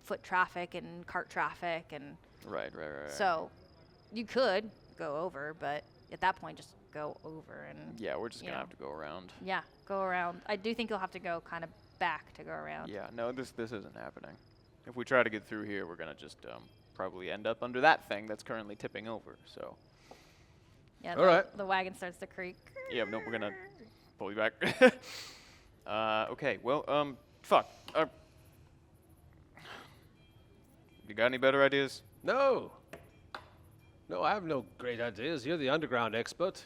foot traffic and cart traffic, and Right. so you could go over, but at that point, just go over and Yeah, we're just you gonna know. have to go around. yeah, go around. I do think you'll have to go kind of back to go around. Yeah, no, this isn't happening. If we try to get through here, we're gonna just probably end up under that thing that's currently tipping over. So Yeah, All right. the wagon starts to creak. yeah, no, we're gonna pull you back. Okay, well, fuck. You got any better ideas? No. No, I have no great ideas. You're the underground expert.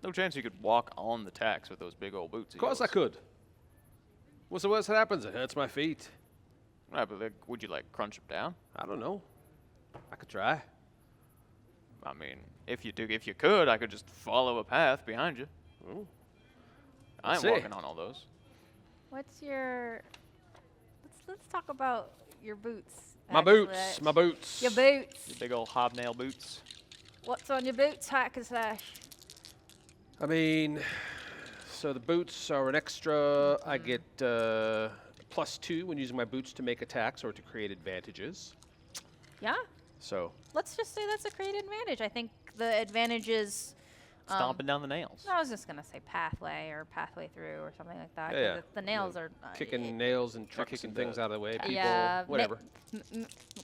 No chance you could walk on the tacks with those big old boots. Of course I could. What's the worst that happens? It hurts my feet. Right, but would you like crunch them down? I don't know. I could try. I mean, if you could, I could just follow a path behind you. Ooh. I ain't see. walking on all those. What's your? Let's talk about your boots. My boots. My boots. Your boots. Your big old hobnail boots. What's on your boots, Hackenslash? I mean, so the boots are an extra. I get +2 when using my boots to make attacks or to create advantages. Yeah. So Let's just say that's a great advantage. I think the advantage is. Stomping down the nails. I was just gonna say pathway or pathway through or something like that. 'cause Yeah. The nails are kicking nails and trucks kicking and things the- out of the way. People, yeah, whatever.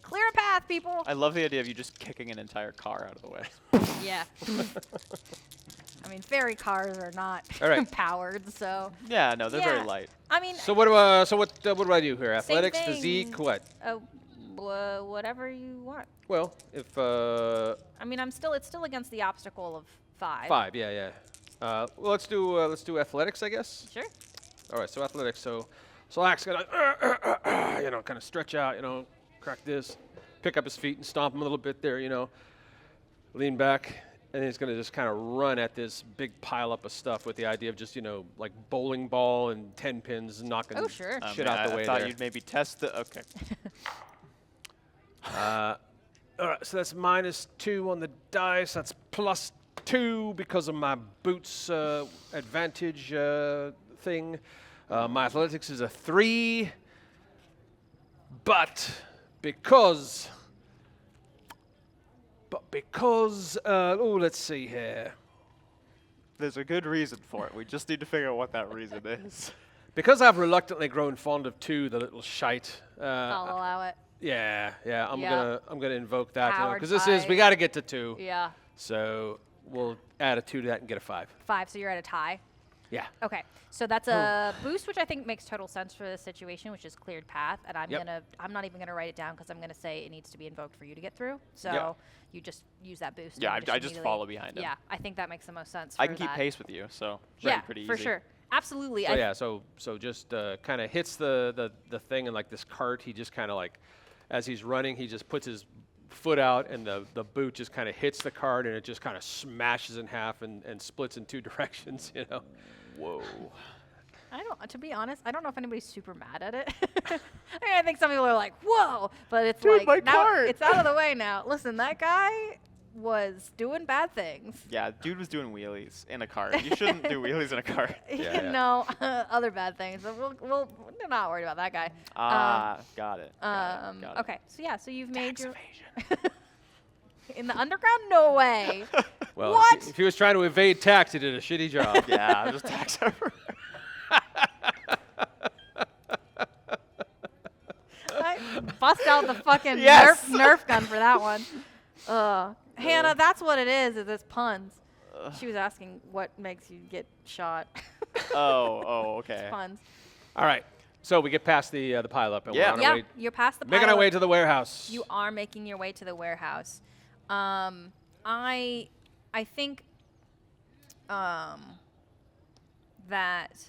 Clear a path, people. I love the idea of you just kicking an entire car out of the way. Yeah. I mean, fairy cars are not All right. powered, so. Yeah, no, they're Yeah. very light. I mean, So what do I do here? Same Athletics, thing. physique, what? Whatever you want. Well, if I mean, it's still against the obstacle of 5. 5, yeah. Well, let's do athletics, I guess. Sure. All right, so athletics. So Axe gonna kind of stretch out, crack this, pick up his feet and stomp him a little bit there, lean back, and he's gonna just kind of run at this big pile up of stuff with the idea of just like bowling ball and 10 pins knocking Oh, sure. shit out the way I thought there. you'd maybe test the. Okay. All right, so that's -2 on the dice. That's +2 because of my boots advantage thing. My athletics is a 3, but because, let's see here. There's a good reason for it. We just need to figure out what that reason is. Because I've reluctantly grown fond of 2, the little shite. I'll allow it. Yeah. I'm Yeah. gonna invoke that Powered because this is we by- got to get to 2. Yeah. So we'll add a 2 to that and get a 5. 5, so you're at a tie. Yeah. Okay, so that's a boost, which I think makes total sense for this situation, which is cleared path. And I'm Yep. I'm not even gonna write it down because I'm gonna say it needs to be invoked for you to get through. So Yep. you just use that boost. Yeah, and I just immediately- follow behind him. Yeah, I think that makes the most sense. I for can keep that. pace with you, so Yeah, pretty for easy. sure, absolutely. So yeah, so just kind of hits the thing and like this cart. He just kind of like, as he's running, he just puts his foot out and the boot just kind of hits the cart and it just kind of smashes in half and splits in 2 directions. You know. Whoa. To be honest, I don't know if anybody's super mad at it. I mean, I think some people are like, "Whoa," but it's Dude, my like now cart. it's out of the way now. Listen, that guy was doing bad things. Yeah, dude was doing wheelies in a cart. You shouldn't do wheelies in a cart. Yeah. No, other bad things. But we're not worried about that guy. Got it. Got it. Okay, so yeah, so you've made Tax your evasion. in the underground. No way. Well, What? If he was trying to evade tax, he did a shitty job. Yeah, just tax everywhere. I bust out the fucking Yes. Nerf gun for that one. Hannah, that's what it is it's puns. She was asking what makes you get shot. Oh, okay. Puns. All right. So we get past the pile up and Yeah. we're on our Yeah, way, you're past the making our pilot. way to the warehouse. You are making your way to the warehouse. I think that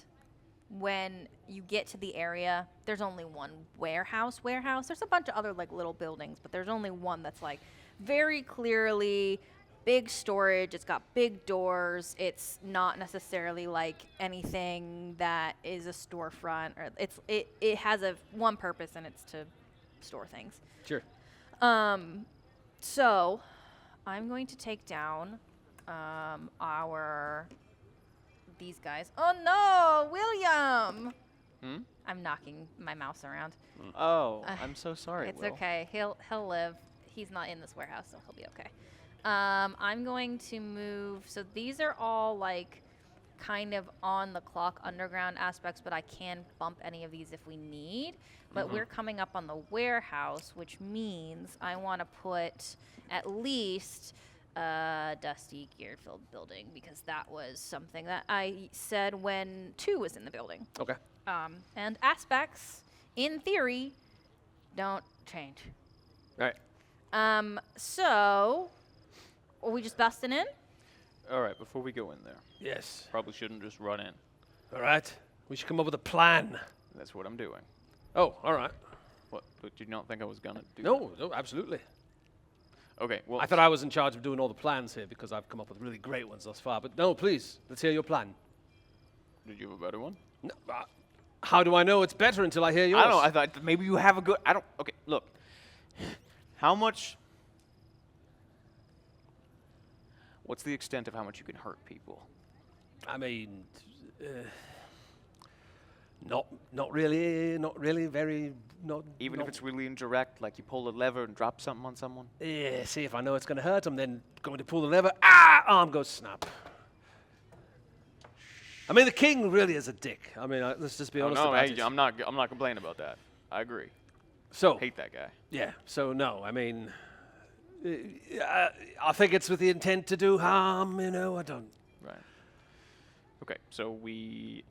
when you get to the area, there's only one warehouse. There's a bunch of other like little buildings, but there's only one that's like very clearly big storage. It's got big doors. It's not necessarily like anything that is a storefront, or it has one purpose, and it's to store things. Sure. So I'm going to take down these guys. Oh no, William! I'm knocking my mouse around. Oh, I'm so sorry. It's Will. okay. He'll live. He's not in this warehouse, so he'll be okay. I'm going to move. So these are all like kind of on the clock underground aspects, but I can bump any of these if we need. But we're coming up on the warehouse, which means I want to put at least a dusty gear-filled building, because that was something that I said when 2 was in the building. Okay. And aspects, in theory, don't change. All right. So, are we just busting in? All right, before we go in there, Yes. probably shouldn't just run in. All right. We should come up with a plan. That's what I'm doing. Oh, all right. What? But did you not think I was gonna do? No, absolutely. that? Okay. Well, I thought I was in charge of doing all the plans here because I've come up with really great ones thus far. But no, please, let's hear your plan. did you have a better one? No, how do I know it's better until I hear yours? I don't know. I thought maybe you have a good. I don't. Okay. Look. How much? What's the extent of how much you can hurt people? I mean, not really, very, not. Even not, if it's really indirect, like you pull a lever and drop something on someone. Yeah, see if I know it's going to hurt them, then going to pull the lever, arm goes snap. I mean, the king really is a dick. I mean, let's just be honest no, about hey, it. I'm not complaining about that. I agree. So, Hate that guy. yeah, so no, I mean, I think it's with the intent to do harm, I don't. Right. Okay, so we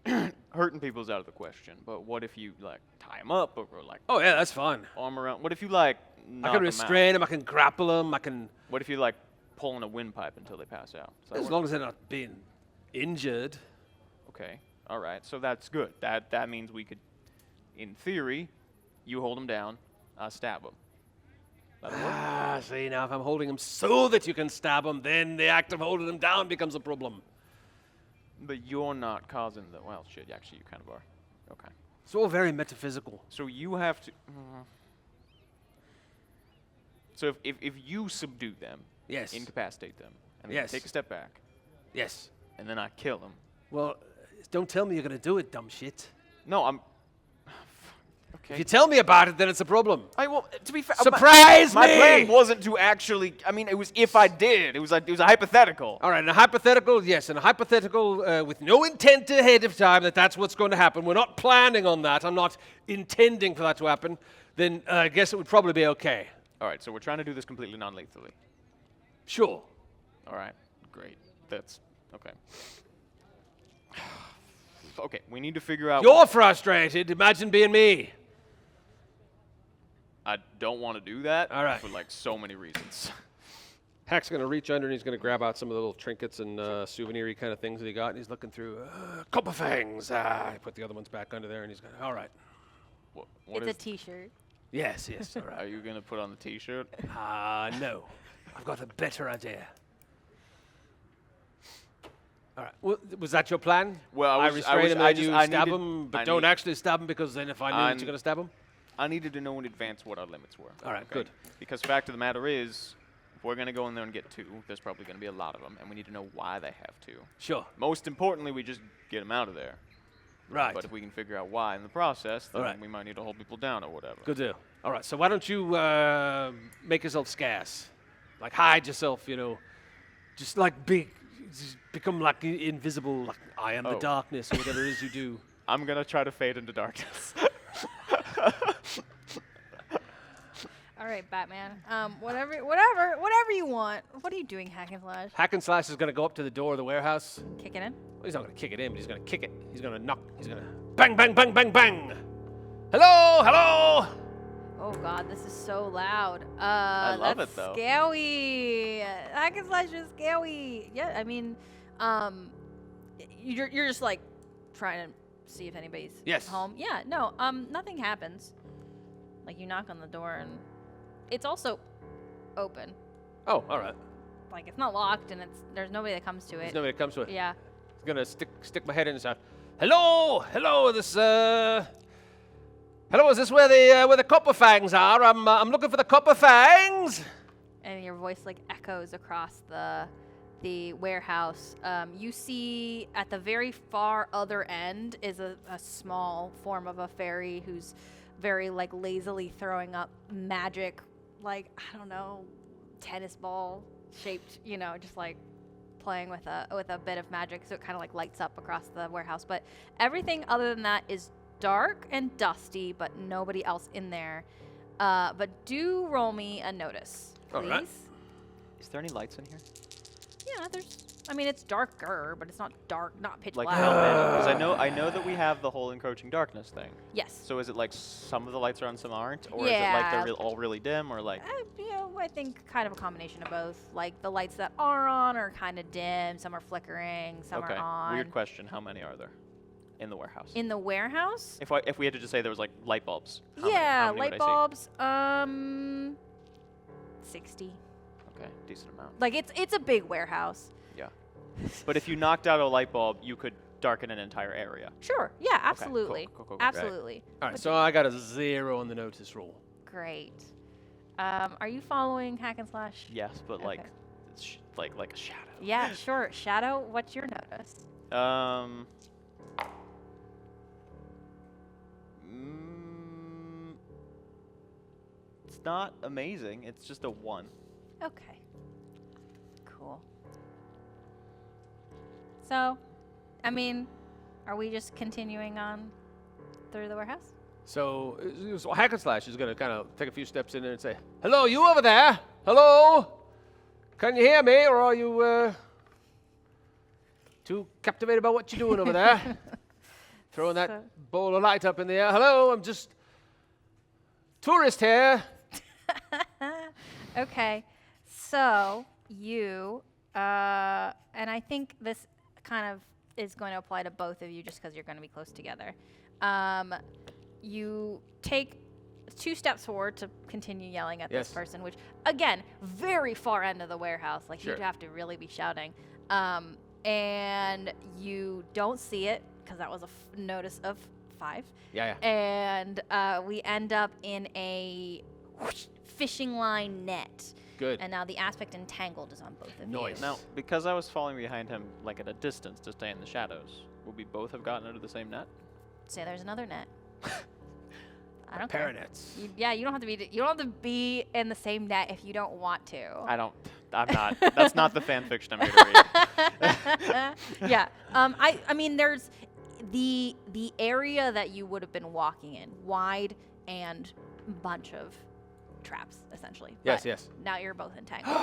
hurting people's out of the question. But what if you like tie them up or like Oh, yeah, that's fine. arm around? What if you like I knock can 'em restrain out? them, I can grapple them, I can, What if you like pulling a windpipe until they pass out? Does that as work? long as they're not being injured. Okay. All right. So that's good. That means we could, in theory, you hold them down, stab them. That'll work. See, now if I'm holding them so that you can stab them, then the act of holding them down becomes a problem. But you're not causing the. Well, shit. Actually, you kind of are. Okay. It's all very metaphysical. So you have to. So if you subdue them, Yes. incapacitate them, and then Yes. take a step back, Yes. and then I kill them. Well, don't tell me you're going to do it, dumb shit. No, I'm. If you tell me about it, then it's a problem. Well, to be fair, Surprise my me! plan wasn't to actually. I mean, it was if I did. It was a hypothetical. All right, in a hypothetical, yes, in a hypothetical with no intent ahead of time that's what's going to happen. We're not planning on that. I'm not intending for that to happen. Then I guess it would probably be okay. All right, so we're trying to do this completely non-lethally. Sure. All right, great. That's okay. Okay, we need to figure out. You're frustrated. Imagine being me. I don't want to do that. All right. For like so many reasons. Hack's going to reach under and he's going to grab out some of the little trinkets and souvenir-y kind of things that he got. And he's looking through copper fangs. He put the other ones back under there and he's going, all right. What It's is? a T-shirt. Yes, all Are right. you gonna put on the T-shirt? No. I've got a better idea. All right. Well, was that your plan? Well, I restrain him and you stab needed- him, but I don't need- actually stab him because then if I knew that you're going to stab him? I needed to know in advance what our limits were. All right, good. Because fact of the matter is, if we're gonna go in there and get 2, there's probably gonna be a lot of them, and we need to know why they have 2. Sure. Most importantly, we just get them out of there. Right. But if we can figure out why in the process, then All right. we might need to hold people down or whatever. Good deal. All right, so why don't you make yourself scarce? Like hide yourself, just like just become like invisible, like I am the Oh. darkness or whatever it is you do. I'm gonna try to fade into darkness. All right, Batman. Whatever you want. What are you doing, Hackenslash? Hackenslash is going to go up to the door of the warehouse. Kick it in? Well, he's not going to kick it in, but he's going to kick it. He's going to knock. He's going to bang, bang, bang, bang, bang. Hello, hello. Oh God, this is so loud. I love that's it, though. Scary. Hackenslash is scary. Yeah, I mean, you're just like trying to see if anybody's Yes. home. Yeah, no, nothing happens. Like you knock on the door and it's also open. Oh, all right. Like it's not locked and there's nobody that comes to There's it. nobody that comes to it. Yeah. I'm going to stick my head in and shout, hello, hello, hello, is this where the copper fangs are? I'm looking for the copper fangs. And your voice like echoes across the warehouse. You see at the very far other end is a small form of a fairy who's very like lazily throwing up magic, like I don't know, tennis ball shaped, just like playing with a bit of magic, so it kind of like lights up across the warehouse. But everything other than that is dark and dusty, but nobody else in there. But do roll me a notice, please. All right. Is there any lights in here? Yeah, it's darker, but it's not dark, not pitch Like black. how many? Because I know that we have the whole encroaching darkness thing. Yes. So is it like some of the lights are on, some aren't, or is it like Yeah. they're all really dim, or like? I think kind of a combination of both. Like the lights that are on are kind of dim, some are flickering, some Okay. are on. Weird question. How many are there in the warehouse? In the warehouse? If we had to just say there was like light bulbs. How many- Yeah, how many would light I see? bulbs. 60. Okay, decent amount. Like it's a big warehouse. Yeah. But if you knocked out a light bulb, you could darken an entire area. Sure. Yeah, absolutely. cool. Absolutely. All right, so I got a 0 on the notice roll. Great. Are you following Hackenslash? Yes, but like, Okay. it's like a shadow. Yeah, sure. Shadow, what's your notice? Mm, it's not amazing. It's just a 1. Okay. Cool. So, I mean, are we just continuing on through the warehouse? So Hackenslash is going to kind of take a few steps in there and say, hello, you over there? Hello? Can you hear me, or are you too captivated by what you're doing over there? Throwing that So- bowl of light up in the air. Hello, I'm just tourist here. Okay. So, you, and I think this kind of is going to apply to both of you just because you're going to be close together. You take 2 steps forward to continue yelling at Yes. this person, which, again, very far end of the warehouse. Like, Sure. you'd have to really be shouting. And you don't see it because that was a notice of 5. Yeah. And we end up in a fishing line net. Good. And now the aspect entangled is on both of Nice. you. Now, because I was following behind him like at a distance to stay in the shadows, would we both have gotten under the same net? Say there's another net. I don't care. Paranets. You don't have to be. You don't have to be in the same net if you don't want to. I'm not. That's not the fan fiction I'm here to read. Yeah. I mean, there's the area that you would have been walking in, wide and bunch of traps, essentially. Yes, But yes. now you're both entangled.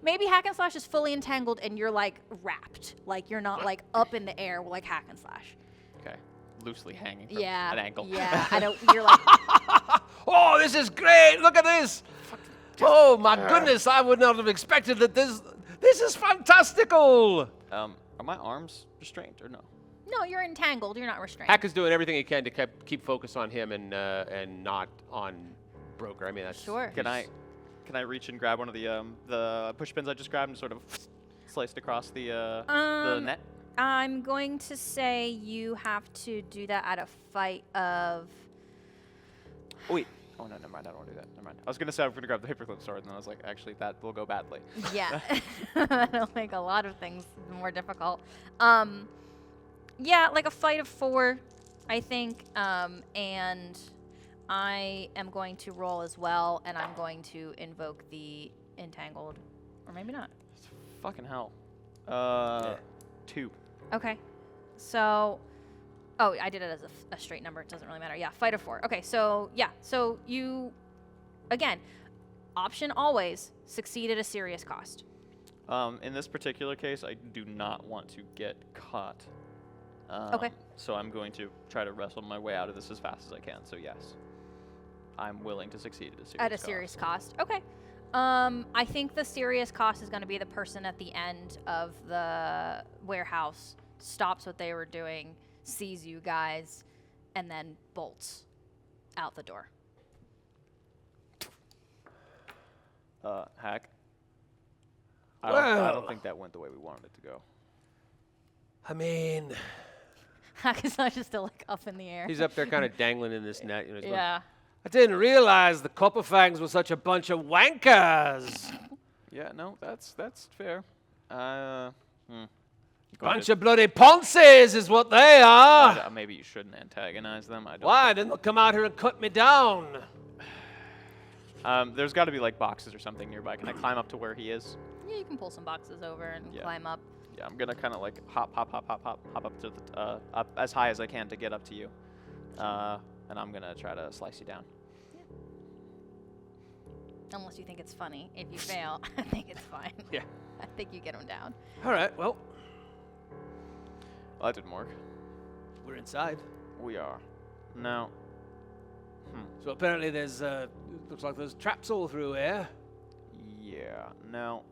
maybe Hackenslash is fully entangled and you're like wrapped, like you're not like up in the air like Hackenslash. Okay. Loosely hanging from Yeah. an ankle. Yeah. I don't. You're like. Oh, this is great! Look at this! Oh my goodness! I would not have expected that. This is fantastical. Are my arms restrained or no? No, you're entangled. You're not restrained. Hack is doing everything he can to keep focus on him and not on Broker. I mean, that's Sure. Can I reach and grab one of the push pins I just grabbed and sort of slice it across the net? I'm going to say you have to do that at a fight of. Oh, wait. Oh, no, never mind. I don't want to do that. Never mind. I was going to say I'm going to grab the paperclip sword, and then I was like, actually, that will go badly. Yeah. That'll make a lot of things more difficult. Yeah, like a fight of 4, I think. And I am going to roll as well, and I'm going to invoke the entangled. Or maybe not. Fucking hell. 2. Okay. So, oh, I did it as a straight number. It doesn't really matter. Yeah, fight of 4. Okay, so, yeah. So you, again, option always, succeed at a serious cost. In this particular case, I do not want to get caught. Okay. So I'm going to try to wrestle my way out of this as fast as I can. So yes, I'm willing to succeed at a serious cost. Okay. I think the serious cost is going to be the person at the end of the warehouse stops what they were doing, sees you guys, and then bolts out the door. Hack. I don't think that went the way we wanted it to go. I mean, Hackenslash is still like up in the air. he's up there kind of dangling in this net. You know, he's going, Yeah. I didn't realize the Copperfangs were such a bunch of wankers. Yeah, no, that's fair. Bunch of bloody ponces is what they are. Maybe you shouldn't antagonize them. I don't. Why? Then they'll come out here and cut me down. There's got to be like boxes or something nearby. Can I climb up to where he is? Yeah, you can pull some boxes over and Yeah. climb up. Yeah, I'm gonna kind of like hop up to the up as high as I can to get up to you, and I'm gonna try to slice you down. Unless you think it's funny. If you fail, I think it's fine. Yeah. I think you get him down. All right, well, Well, that didn't work. we're inside. We are. Now, So apparently there's, looks like there's traps all through here. yeah. Now,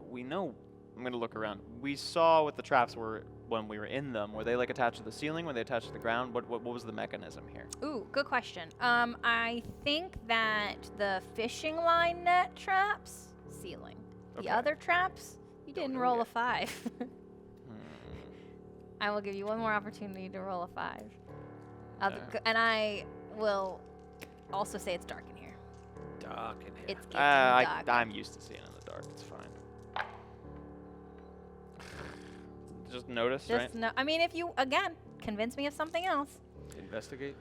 we know. I'm gonna look around. We saw what the traps were when we were in them. Were they like attached to the ceiling? Were they attached to the ground? What was the mechanism here? Ooh, good question. I think that the fishing line net traps, ceiling. The Okay. other traps, you Don't didn't know roll yet. a 5. I will give you one more opportunity to roll a 5. And I will also say it's dark in here. Dark in here. It's dark. I'm used to seeing in the dark. It's fine. Just notice, right? Just no. I mean, if you again convince me of something else. Investigate.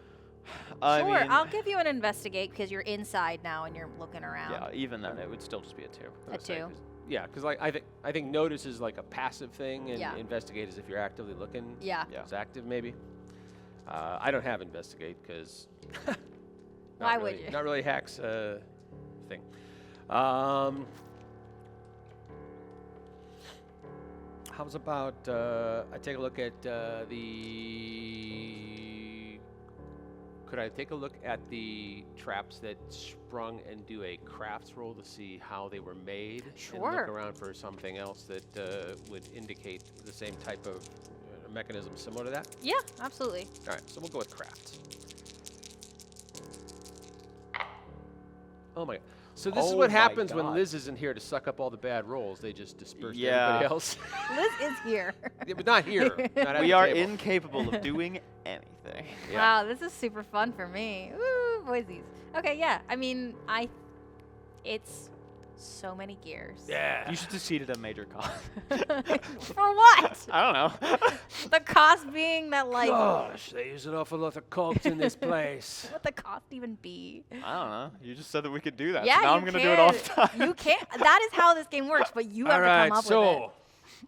Sure, I'll give you an investigate because you're inside now and you're looking around. Yeah, even then, it would still just be a 2. A 2. Yeah, because like I think notice is like a passive thing, and Yeah. investigate is if you're actively looking. Yeah. Yeah. It's active maybe. I don't have investigate because. Why would you? Not really Hack's thing. How's about I take a look at Could I take a look at the traps that sprung and do a crafts roll to see how they were made? And Sure. look around for something else that would indicate the same type of mechanism similar to that? Yeah, absolutely. All right, so we'll go with crafts. Oh my god. So this is Oh what my happens when God. Liz isn't here to suck up all the bad rolls. They just disperse to Yeah. everybody else. Liz is here. Yeah, but not here. Not at We the are table. incapable of doing anything. Yeah. Wow, this is super fun for me. Woo, boysies. Okay, yeah. I mean, it's So many gears. Yeah. You should succeed at a major cost. For what? I don't know. The cost being that, like, Gosh, they use an awful lot of cogs in this place. what would the cost even be? I don't know. You just said that we could do that. Yeah, so now you I'm gonna do it all the can. time. You can't. That is how this game works, but you have All to right, come up so with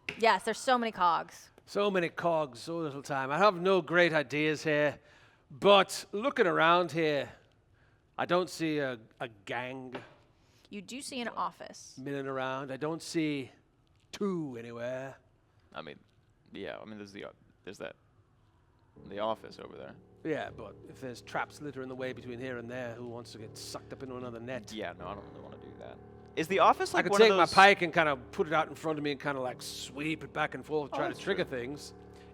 it. Yes, there's so many cogs. so many cogs, so little time. I have no great ideas here, but looking around here, I don't see a gang You do see an office. milling around. I don't see two anywhere. I mean, yeah. I mean, there's the office over there. Yeah, but if there's traps littering the way between here and there, who wants to get sucked up into another net? Yeah, no, I don't really want to do that. Is the office I like could one take of my those? pike and kind of put it out in front of me and kind of like sweep it back and forth, try to that's trigger things.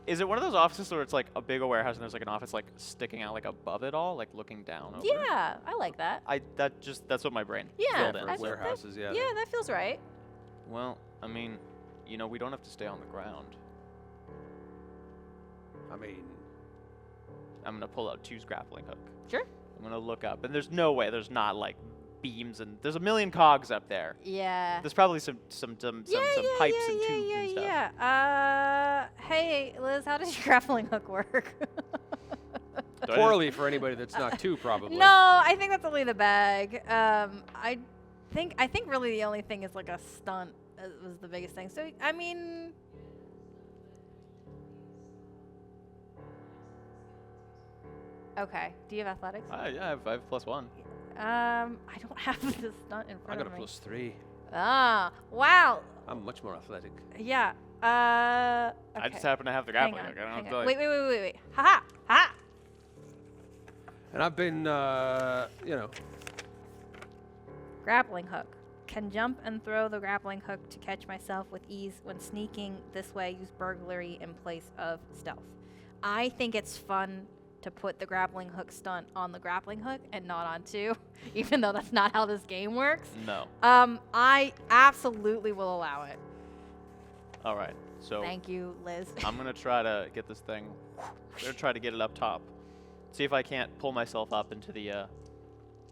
Is it one of those offices where it's like a bigger warehouse and there's like an office like sticking out like above it all, like looking down over it? Yeah, I like that. That's what my brain Yeah, filled in. I think warehouses, yeah. Yeah, that feels right. Well, I mean, you know, we don't have to stay on the ground. I mean, I'm gonna pull out 2's grappling hook. Sure. I'm gonna look up, and there's no way there's not like beams and there's a million cogs up there. Yeah. There's probably some pipes and tubes and stuff. Yeah. Hey, Liz, how does your grappling hook work? Do I poorly for anybody that's not two, probably. No, I think that's only the bag. I think really the only thing is like a stunt was the biggest thing. So I mean, okay. Do you have athletics? Yeah, I have +1. I don't have the stunt in I front got a of me. +3. Ah, wow. I'm much more athletic. Yeah. Okay. I just happen to have the Hang grappling on. hook. I don't Hang have on. to, Wait. Ha ha. And I've been, Grappling hook. Can jump and throw the grappling hook to catch myself with ease when sneaking. This way, use burglary in place of stealth. I think it's fun to put the grappling hook stunt on the grappling hook and not on 2, even though that's not how this game works. No. I absolutely will allow it. All right. So Thank you, Liz. I'm gonna try to get this thing. I'm gonna try to get it up top. See if I can't pull myself up into the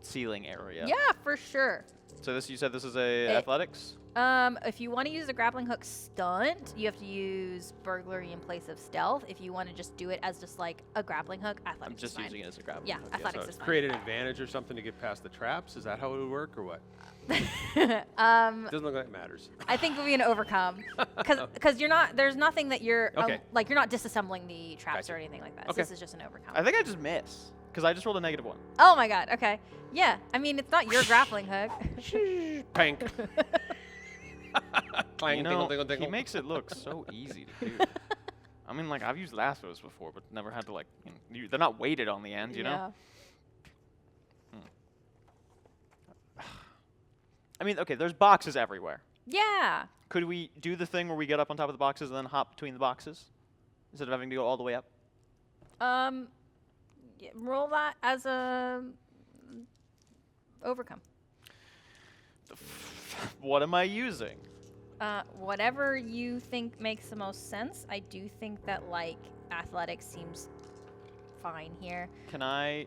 ceiling area. Yeah, for sure. So you said this is a athletics? If you want to use a grappling hook stunt, you have to use burglary in place of stealth. If you want to just do it as just like a grappling hook, athletics I'm just is fine. using it as a grappling Yeah, hook. athletics so is fine. create an advantage or something to get past the traps? Is that how it would work or what? Doesn't look like it matters. I think it would be an overcome because you're not. There's nothing that you're Okay. like you're not disassembling the traps Gotcha. or anything like that. So Okay. this is just an overcome. I think I just miss because I just rolled a -1. Oh my god. Okay. Yeah. I mean, it's not your grappling hook. Pank. Clang, You dingle, know, dingle, dingle. he makes it look so easy to do. I mean, like I've used lassos before, but never had to like. They're not weighted on the end, you know. I mean, okay, there's boxes everywhere. Yeah. Could we do the thing where we get up on top of the boxes and then hop between the boxes instead of having to go all the way up? Roll that as a overcome. What am I using? Whatever you think makes the most sense. I do think that like athletics seems fine here. Can I?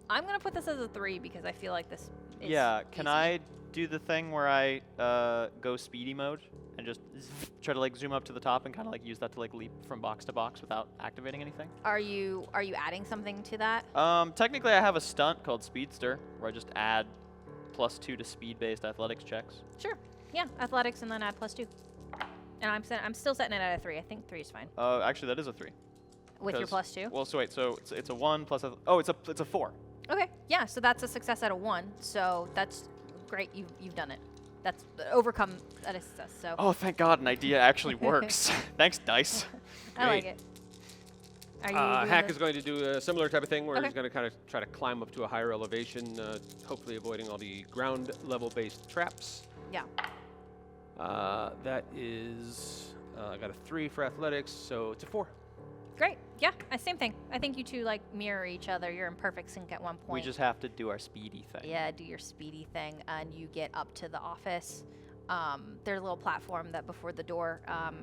I'm gonna put this as a 3 because I feel like this is Yeah. Can easy. I do the thing where I go speedy mode and just try to like zoom up to the top and kind of like use that to like leap from box to box without activating anything? Are you adding something to that? Technically, I have a stunt called Speedster where I just add +2 to speed-based athletics checks. Sure. Yeah, athletics and then add +2. And I'm still setting it at a 3. I think 3 is fine. Actually, that is a 3. With your 'cause- +2? Well, so wait, so it's a 1 plus a. Oh, it's a 4. Okay. Yeah, so that's a success at a 1. So that's great. You've done it. That's overcome at a success. So Oh, thank God, an idea actually works. Thanks, dice. I like great. it. Are you doing Hack the- is going to do a similar type of thing where Okay. he's going to kind of try to climb up to a higher elevation, hopefully avoiding all the ground level based traps. Yeah. That is, I got a 3 for athletics, so it's a 4. Great. Yeah, same thing. I think you two like mirror each other. You're in perfect sync at one point. We just have to do our speedy thing. Yeah, do your speedy thing, and you get up to the office. There's a little platform that before the door,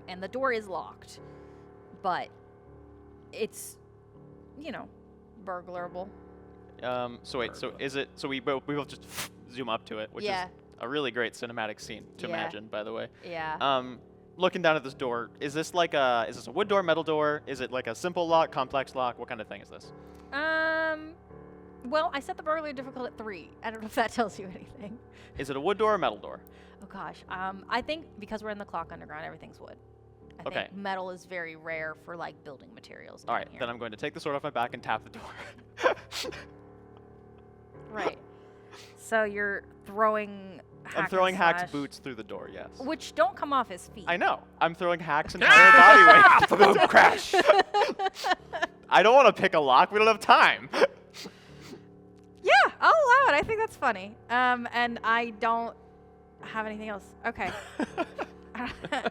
and the door is locked, but it's, burglarable. So wait, so is it? So we both just zoom up to it, which Yeah. is a really great cinematic scene to Yeah. imagine, by the way. Yeah. Looking down at this door, is this a wood door, metal door? Is it like a simple lock, complex lock? What kind of thing is this? Well, I set the burglary difficult at 3. I don't know if that tells you anything. Is it a wood door or metal door? Oh gosh. I think because we're in the clock underground, everything's wood. I Okay. think metal is very rare for like building materials. All down right, here. then I'm going to take the sword off my back and tap the door. Right. So you're throwing. I'm throwing Hack's Slash, boots through the door, yes. which don't come off his feet. I know. I'm throwing Hack's entire body weight. Boom, crash. I don't want to pick a lock. We don't have time. Yeah, I'll allow it. I think that's funny. And I don't have anything else. Okay.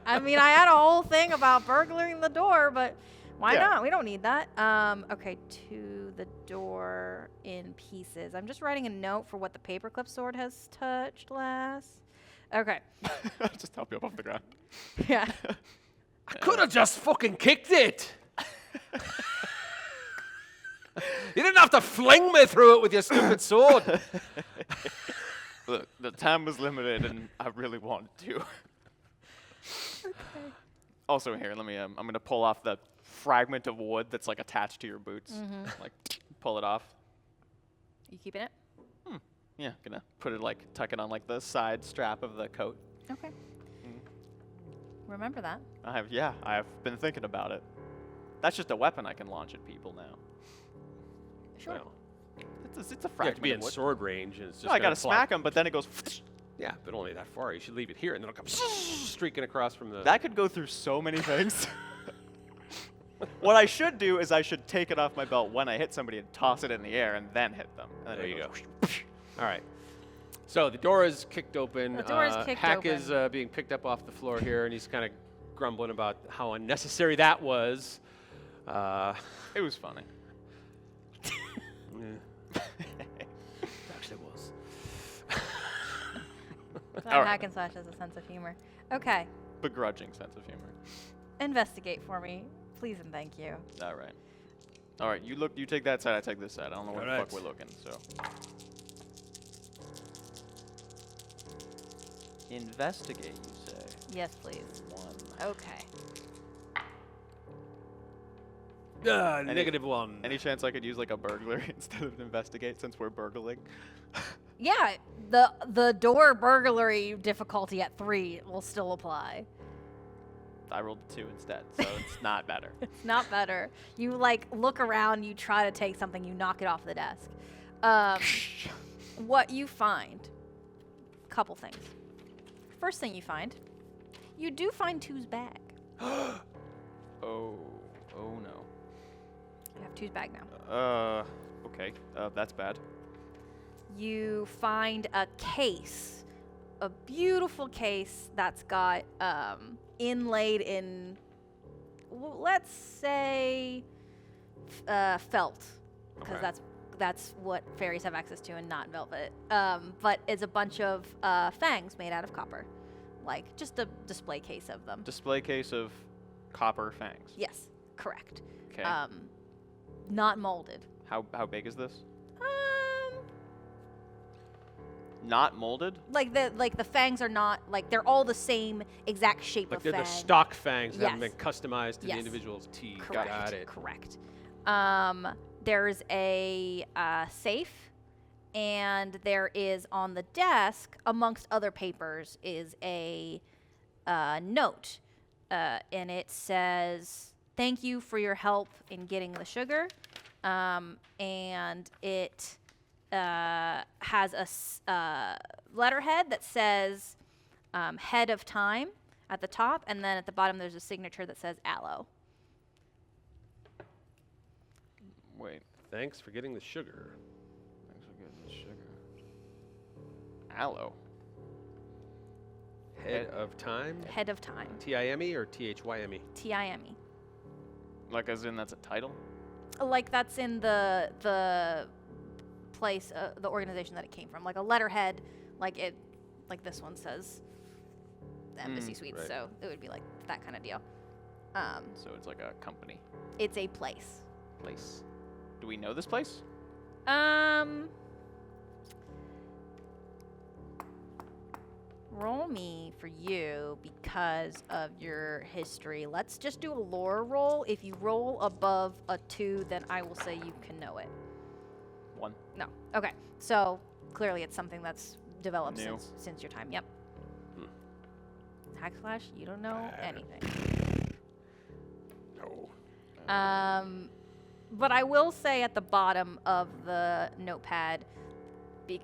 I mean, I had a whole thing about burglaring the door, but why Yeah. not? We don't need that. Okay, to the door in pieces. I'm just writing a note for what the paperclip sword has touched last. Okay. Just help you up off the ground. Yeah. I could have just fucking kicked it. You didn't have to fling me through it with your stupid sword. Look, the time was limited, and I really wanted to. Okay. Also, here, let me. I'm gonna pull off the fragment of wood that's like attached to your boots. Like, pull it off. You keeping it? Yeah, gonna put it tuck it on like the side strap of the coat. Okay. Remember that. I have been thinking about it. That's just a weapon I can launch at people now. Sure. Well, It's a you have to fragment be of in wood. sword range, and it's just No, I gonna gotta fly. smack him, but then it goes. Yeah, but only that far. You should leave it here, and then it'll come streaking across from the. That could go through so many things. What I should do is I should take it off my belt when I hit somebody and toss it in the air and then hit them. And then There it you go. goes. All right. So the door is kicked open. The door is kicked Hack open. is being picked up off the floor here, and he's kind of grumbling about how unnecessary that was. It was funny. Actually was. All right. Hackenslash has a sense of humor. Okay. Begrudging sense of humor. Investigate for me, please and thank you. All right. All right. You take that side. I take this side. I don't know where the fuck Alright. we're looking. So. Investigate, you say? Yes, please. 1. Okay. -1. Any chance I could use like a burglary instead of investigate since we're burgling? Yeah, the door burglary difficulty at 3 will still apply. I rolled a 2 instead, so it's not better. It's not better. You look around, you try to take something, you knock it off the desk. What you find, couple things. First thing you find, you do find 2's bag. Oh no. You have 2's bag now. Okay. That's bad. You find a case, a beautiful case that's got inlaid in, let's say, felt, because Okay. that's what fairies have access to and not velvet. But it's a bunch of fangs made out of copper, like just a display case of them. Display case of copper fangs. Yes, correct. Okay. Not molded. How big is this? Not molded? Like the fangs are not they're all the same exact shape Like of they're fang. the stock fangs that haven't Yes. been customized to Yes. the individual's teeth. Correct. Got it. Correct. There's a safe, and there is on the desk, amongst other papers, is a note, and it says, "Thank you for your help in getting the sugar," and it has a letterhead that says "Head of Time" at the top, and then at the bottom there's a signature that says "Aloe." Wait. Thanks for getting the sugar. Thanks for getting the sugar. Aloe. Head of time. Head of Time. T-I-M-E or T-H-Y-M-E? T-I-M-E. Like as in that's a title? Like that's in the place, the organization that it came from. Like a letterhead, like this one says the Embassy Suites, right. so it would be like that kind of deal. So it's like a company. It's a place. Place. Do we know this place? roll me for you because of your history. Let's just do a lore roll. If you roll above a 2, then I will say you can know it. 1. No. Okay. So clearly it's something that's developed New. since your time. Yep. Hackenslash, you don't know anything. No. But I will say at the bottom of the notepad,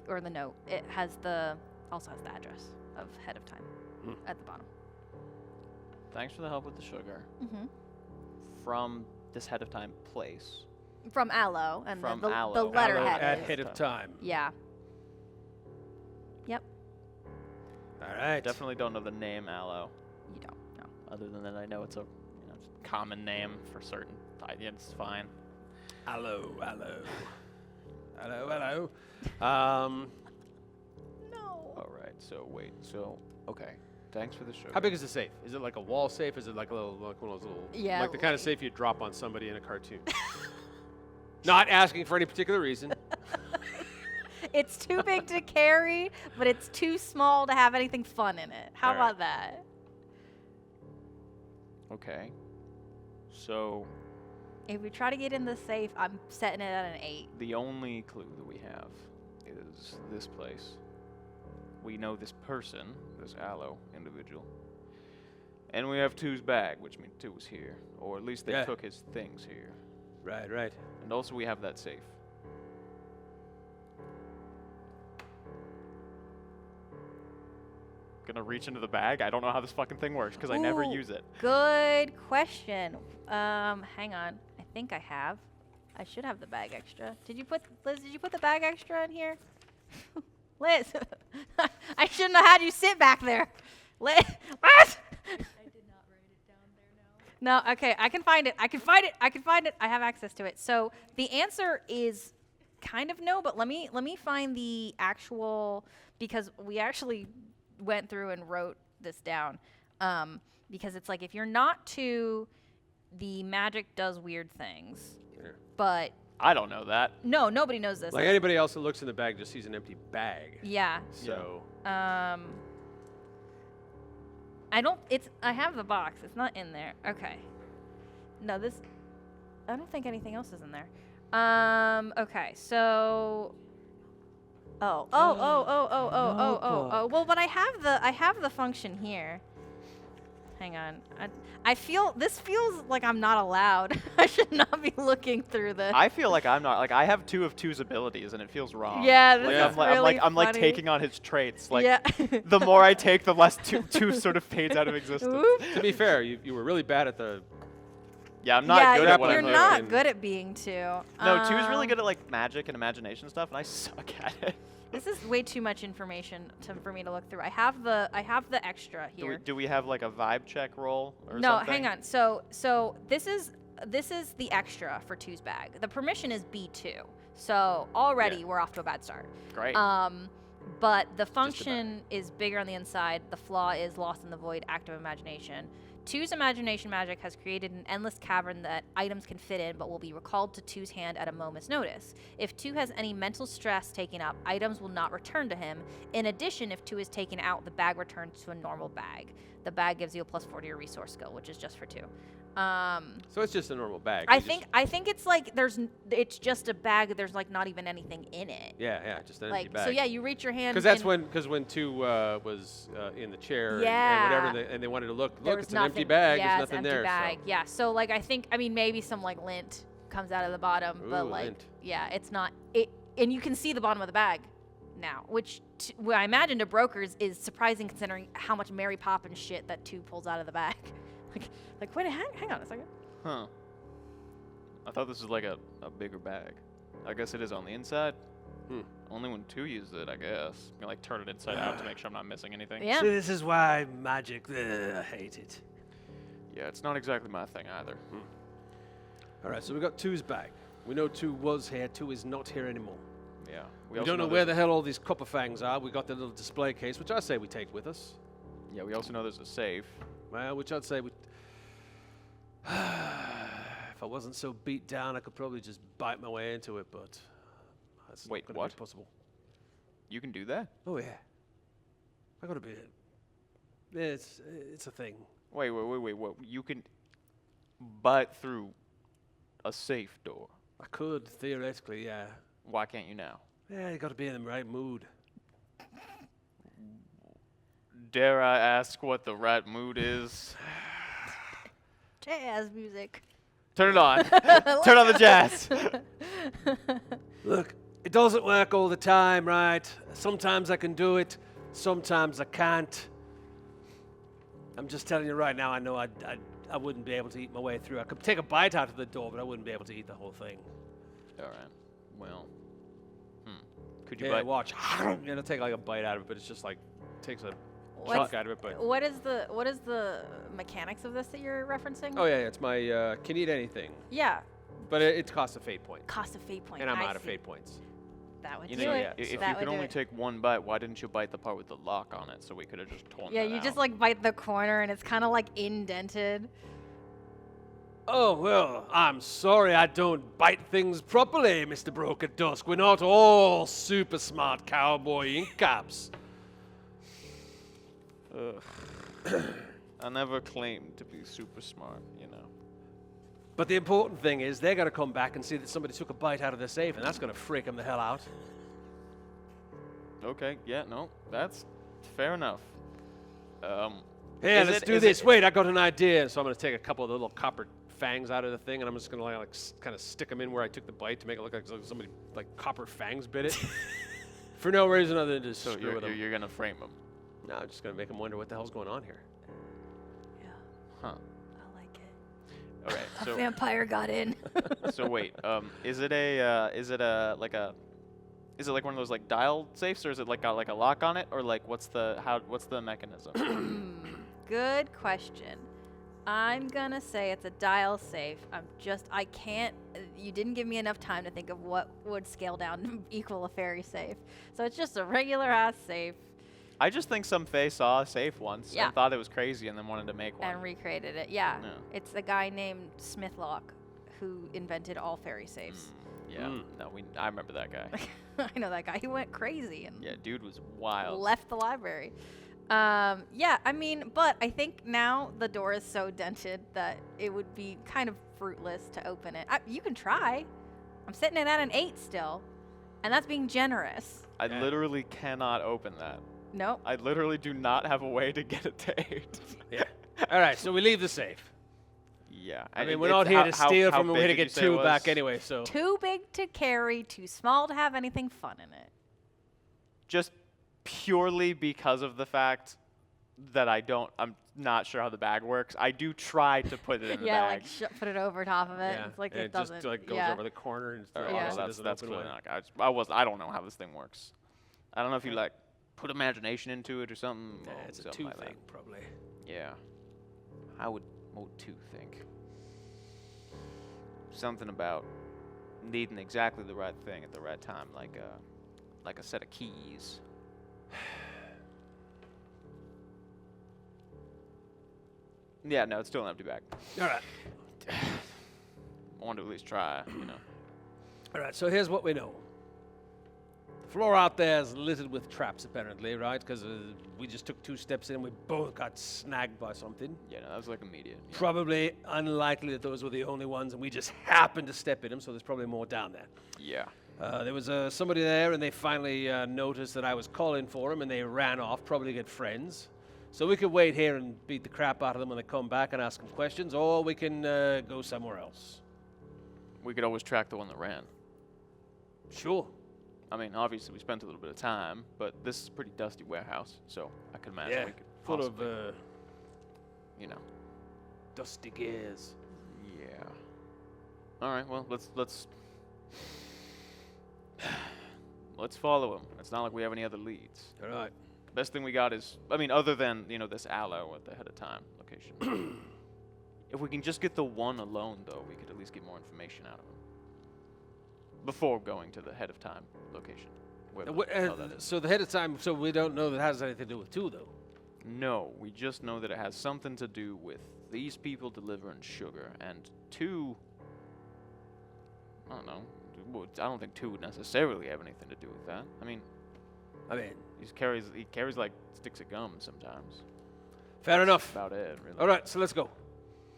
or the note, it also has the address of Head of Time at the bottom. Thanks for the help with the sugar. Mm-hmm. From this Head of Time place. From Aloe, and From the Aloe. letterhead At is. Head of Time. Yeah. Yep. All right. Definitely don't know the name Aloe. You don't know. Other than that, I know it's a common name for certain. It's fine. Hello, hello. Hello, hello. No. All right. So wait. So okay. Thanks for the sugar. How big is the safe? Is it like a wall safe? Is it like a little, like one of those little, Yeah, like the kind of like- safe you drop on somebody in a cartoon? Not asking for any particular reason. It's too big to carry, but it's too small to have anything fun in it. How All right. about that? Okay. So If we try to get in the safe, I'm setting it at an 8. the only clue that we have is this place. We know this person, this Aloe individual. And we have Two's bag, which means Two was here. Or at least they Yeah. took his things here. Right, right. And also we have that safe. Gonna reach into the bag? I don't know how this fucking thing works because I never Ooh. use it. Good question. Hang on. I think I have. I should have the bag extra. Liz, did you put the bag extra in here? Liz, I shouldn't have had you sit back there. Liz, what? I did not write it down there, no. No, okay, I can find it. I can find it. I have access to it. So the answer is kind of no, but let me find the actual, because we actually went through and wrote this down. Because it's like if you're not two, the magic does weird things. Yeah. But I don't know that. no, nobody knows this. Like anybody else that looks in the bag just sees an empty bag. Yeah. So I have the box. It's not in there. Okay. No, I don't think anything else is in there. Okay, so Oh. Well, but I have the function here. Hang on. This feels like I'm not allowed. I should not be looking through this. I feel like I'm not. Like I have two of Two's abilities, and it feels wrong. Yeah, this Like, is really I'm like funny. taking on his traits. Like yeah. the more I take, the less two sort of fades out of existence. Oop. to be fair, you were really bad at the. Yeah, I'm not good at what you're I'm doing. not good at being two. No, Two's really good at like magic and imagination stuff, and I suck at it. This is way too much information for me to look through. I have the extra here. Do we have like a vibe check roll or No, something? hang on. So this is the extra for Two's bag. The permission is B2. So already we're off to a bad start. Great. But the function is bigger on the inside. The flaw is lost in the void, active imagination. Two's imagination magic has created an endless cavern that items can fit in, but will be recalled to Two's hand at a moment's notice. If Two has any mental stress taken up, items will not return to him. In addition, if Two is taken out, the bag returns to a normal bag. The bag gives you a +4 to your resource skill, which is just for Two. So it's just a normal bag. I You just- think it's like it's just a bag. There's like not even anything in it. Yeah, just an empty Like bag. so, yeah. You reach your hand. Because in- when Two was in the chair Yeah. and whatever, and they wanted to look, there was it's an empty nothing- bag. Yeah, There's it's nothing empty there. bag. Yeah. So like I mean maybe some like lint comes out of the bottom, but Ooh, like lint. yeah, it's not it, and you can see the bottom of the bag now, which I imagine to brokers is surprising considering how much Mary Poppins shit that Two pulls out of the bag. like wait, hang on a second. Huh. I thought this was like a bigger bag. I guess it is on the inside. Only when Two uses it, I guess. You can like turn it inside out to make sure I'm not missing anything. Yeah. So this is why magic. I hate it. Yeah, it's not exactly my thing either. All right, so we got Two's bag. We know Two was here. Two is not here anymore. Yeah. We also don't know there's where a- the hell all these copper fangs are. We got the little display case, which I say we take with us. Yeah, we also know there's a safe. Well, which I'd say we. If I wasn't so beat down, I could probably just bite my way into it, but that's Wait, not gonna what? be possible. You can do that? Oh yeah. I gotta be It's a thing. Wait. You can bite through a safe door. I could theoretically, yeah. Why can't you now? Yeah, you got to be in the right mood. Dare I ask what the right mood is? Jazz music. Turn it on. Turn on the jazz. Look, it doesn't work all the time, right? Sometimes I can do it, sometimes I can't. I'm just telling you right now, I know I wouldn't be able to eat my way through. I could take a bite out of the door, but I wouldn't be able to eat the whole thing. All right. Well. Could you Yeah, bite? watch. It'll take like a bite out of it, but it's just like takes a What's- chunk out of it. But What is the mechanics of this that you're referencing? oh yeah, it's my can eat anything, Yeah, but it costs a fate point, cost of fate point. and I'm I out of see. fate points. That would You do know, it. if That you would could do only it. take one bite, why didn't you bite the part with the lock on it so we could have just torn Yeah, that you out? just like bite the corner and it's kind of like indented. Oh well, I'm sorry I don't bite things properly, Mr. Broke at Dusk. We're not all super smart cowboy ink caps. I never claimed to be super smart, you know. But the important thing is they're going to come back and see that somebody took a bite out of the safe, and that's going to freak them the hell out. Okay, yeah, no, that's fair enough. Hey, Is let's it- do is this. it- Wait, I got an idea. So I'm going to take a couple of the little copper fangs out of the thing, and I'm just going to like kind of stick them in where I took the bite to make it look like somebody like copper fangs bit it. For no reason other than to So screw with them. you're gonna frame them. No, I'm just going to make them wonder what the hell's going on here. Yeah, Huh. I like it. All right. A So vampire got in. so wait. Is it like one of those like dial safes, or is it like got like a lock on it, or like what's the mechanism? Good question. I'm gonna say it's a dial safe. I can't, you didn't give me enough time to think of what would scale down to equal a fairy safe. So it's just a regular ass safe I just think some fae saw a safe once Yeah. and thought it was crazy and then wanted to make one. and recreated it. Yeah. No. It's a guy named Smithlock who invented all fairy safes. Yeah. No, I remember that guy. I know that guy. He went crazy and Yeah, dude was wild. left the library. Yeah, I mean, but I think now the door is so dented that it would be kind of fruitless to open it. You can try. I'm sitting at an 8 still, and that's being generous. I literally cannot open that. Nope. I literally do not have a way to get it to 8. Yeah. All right, so we leave the safe. Yeah. I and mean, it- we're it's not here to how- steal how from them. We're here to big did get you say it 2 back was? anyway, so. Too big to carry, too small to have anything fun in it. Just purely because of the fact that I'm not sure how the bag works. I do try to put it in the Yeah, bag. like put it over top of it. Yeah, It's like and it doesn't. just like goes yeah. over the corner and All right, Yeah. well, obviously that's doesn't clearly open not. I don't know how this thing works. I don't know if you like put imagination into it or something. Yeah, or it's a something 2 like that. thing, probably. Yeah. What would 2 think? Something about needing exactly the right thing at the right time, like a set of keys. Yeah, no, it's still an empty bag. All right. I want to at least try, you know. All right, so here's what we know. The floor out there is littered with traps, apparently, right? Because we just took 2 steps in and we both got snagged by something. Yeah, no, that was like immediate. Yeah. Probably unlikely that those were the only ones, and we just happened to step in them, so there's probably more down there. Yeah. There was somebody there, and they finally noticed that I was calling for them, and they ran off, probably to get friends. So we could wait here and beat the crap out of them when they come back and ask them questions, or we can go somewhere else. We could always track the one that ran. Sure. I mean, obviously we spent a little bit of time, but this is a pretty dusty warehouse, so I could imagine Yeah, we could full of possibly, you know. dusty gears. Yeah. All right. Well, let's follow him. It's not like we have any other leads. All right. Best thing we got is, I mean, other than this aloe at the head of time location. If we can just get the one alone, though, we could at least get more information out of him before going to the head of time location. Where the hell that is. So the head of time, so we don't know that has anything to do with 2, though. No, we just know that it has something to do with these people delivering sugar, and 2, I don't know. I don't think 2 would necessarily have anything to do with that. I mean, I mean, he carries like sticks of gum sometimes. Fair enough. About it, really. All right, so let's go.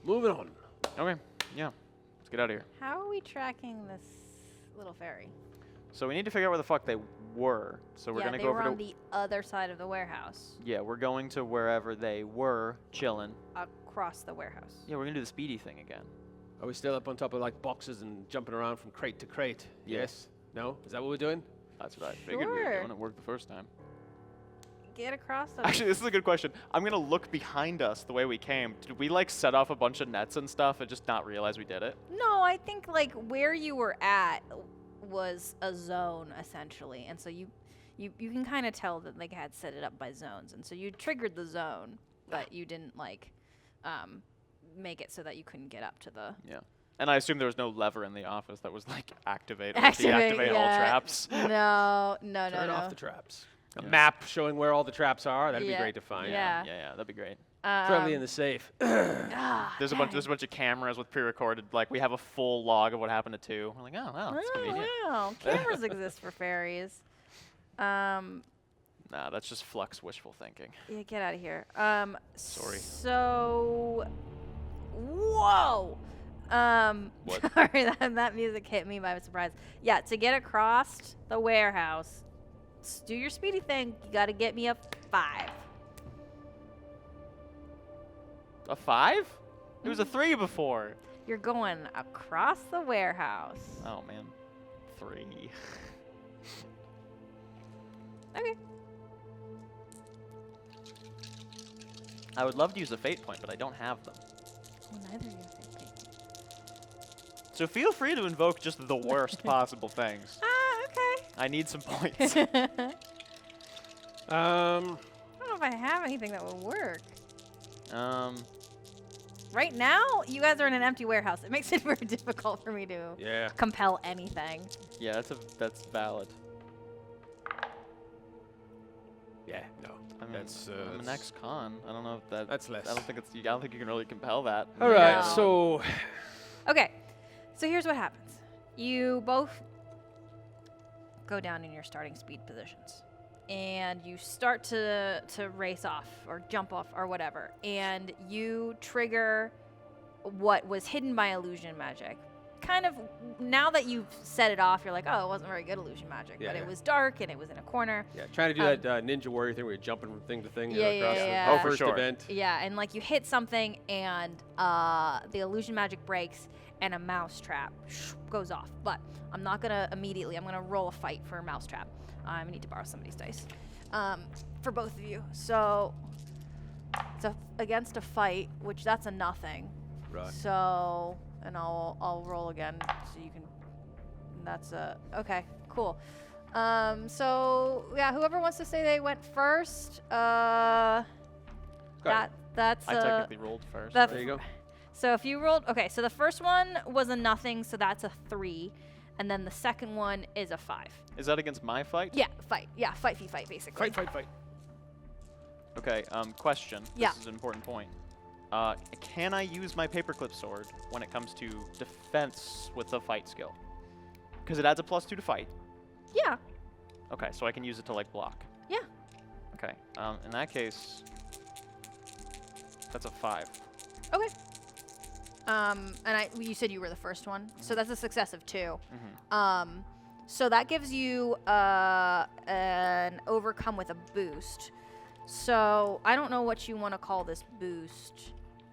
Moving on. Okay. Yeah. Let's get out of here. How are we tracking this little ferry? So we need to figure out where the fuck they were. So we're yeah, gonna they go were over on to. the other side of the warehouse, Yeah, we're going to wherever they were chilling. across the warehouse. Yeah, we're gonna do the speedy thing again. Are we still up on top of like boxes and jumping around from crate to crate? Yeah. Yes? No? Is that what we're doing? That's what I figured we were Sure. doing. It worked the first time. Get across the. Actually, this is a good question. I'm gonna look behind us the way we came. Did we like set off a bunch of nets and stuff and just not realize we did it? No, I think like where you were at was a zone essentially, and so you can kind of tell that they had set it up by zones, and so you triggered the zone, but you didn't like make it so that you couldn't get up to the. Yeah. And I assume there was no lever in the office that was like activate or Activate, deactivate all yeah. traps. No. Turn off the traps. A Yeah. map showing where all the traps are. That'd Yeah. be great to find. Yeah. Yeah, that'd be great. Preferably in the safe. There's a bunch of cameras with pre-recorded. Like we have a full log of what happened to 2. We're like, oh wow, that's convenient. Wow, cameras exist for ferries. Nah, that's just Flux wishful thinking. Yeah, get out of here. Sorry. So, whoa. What? Sorry, that music hit me by surprise. Yeah, to get across the warehouse, do your speedy thing. You got to get me a 5. A 5? It was a 3 before. You're going across the warehouse. Oh man, 3. Okay. I would love to use a fate point, but I don't have them. Well, neither of you have fate. So feel free to invoke just the worst possible things. Okay. I need some points. I don't know if I have anything that would work. Right now, you guys are in an empty warehouse. It makes it very difficult for me to Yeah. compel anything. Yeah, that's valid. Yeah, no. I mean, That's, I'm an that's- ex-con. I don't know if that. That's less. I don't think it's. I don't think you can really compel that. All right, No. so Okay, so here's what happens. You both go down in your starting speed positions. And you start to race off or jump off or whatever. And you trigger what was hidden by illusion magic. Kind of, now that you've set it off, you're like, oh, it wasn't very good illusion magic. Yeah, but yeah. it was dark and it was in a corner. yeah, trying to do that Ninja Warrior thing where you're jumping from thing to thing Yeah, across yeah, the yeah. Oh, for first sure. event. Yeah, and like you hit something and the illusion magic breaks and a mouse trap goes off. But I'm not gonna immediately, I'm gonna roll a fight for a mouse trap. I need to borrow somebody's dice for both of you. So it's against a fight, which that's a nothing. Right. So, and I'll roll again so you can, that's a, okay, cool. So yeah, whoever wants to say they went first, Got it. that's I technically rolled first. that- There you go. so if you rolled, okay, so the first one was a nothing, so that's a 3. And then the second one is a 5. Is that against my fight? Yeah, fight. Yeah, fight, basically. Fight. Okay. Question. Yeah. This is an important point. Can I use my paperclip sword when it comes to defense with the fight skill? Because it adds a +2 to fight. Yeah. Okay, so I can use it to like block. Yeah. Okay. In that case, that's a 5. Okay. And you said you were the first one, so that's a success of 2. Mm-hmm. So that gives you an overcome with a boost. So I don't know what you want to call this boost.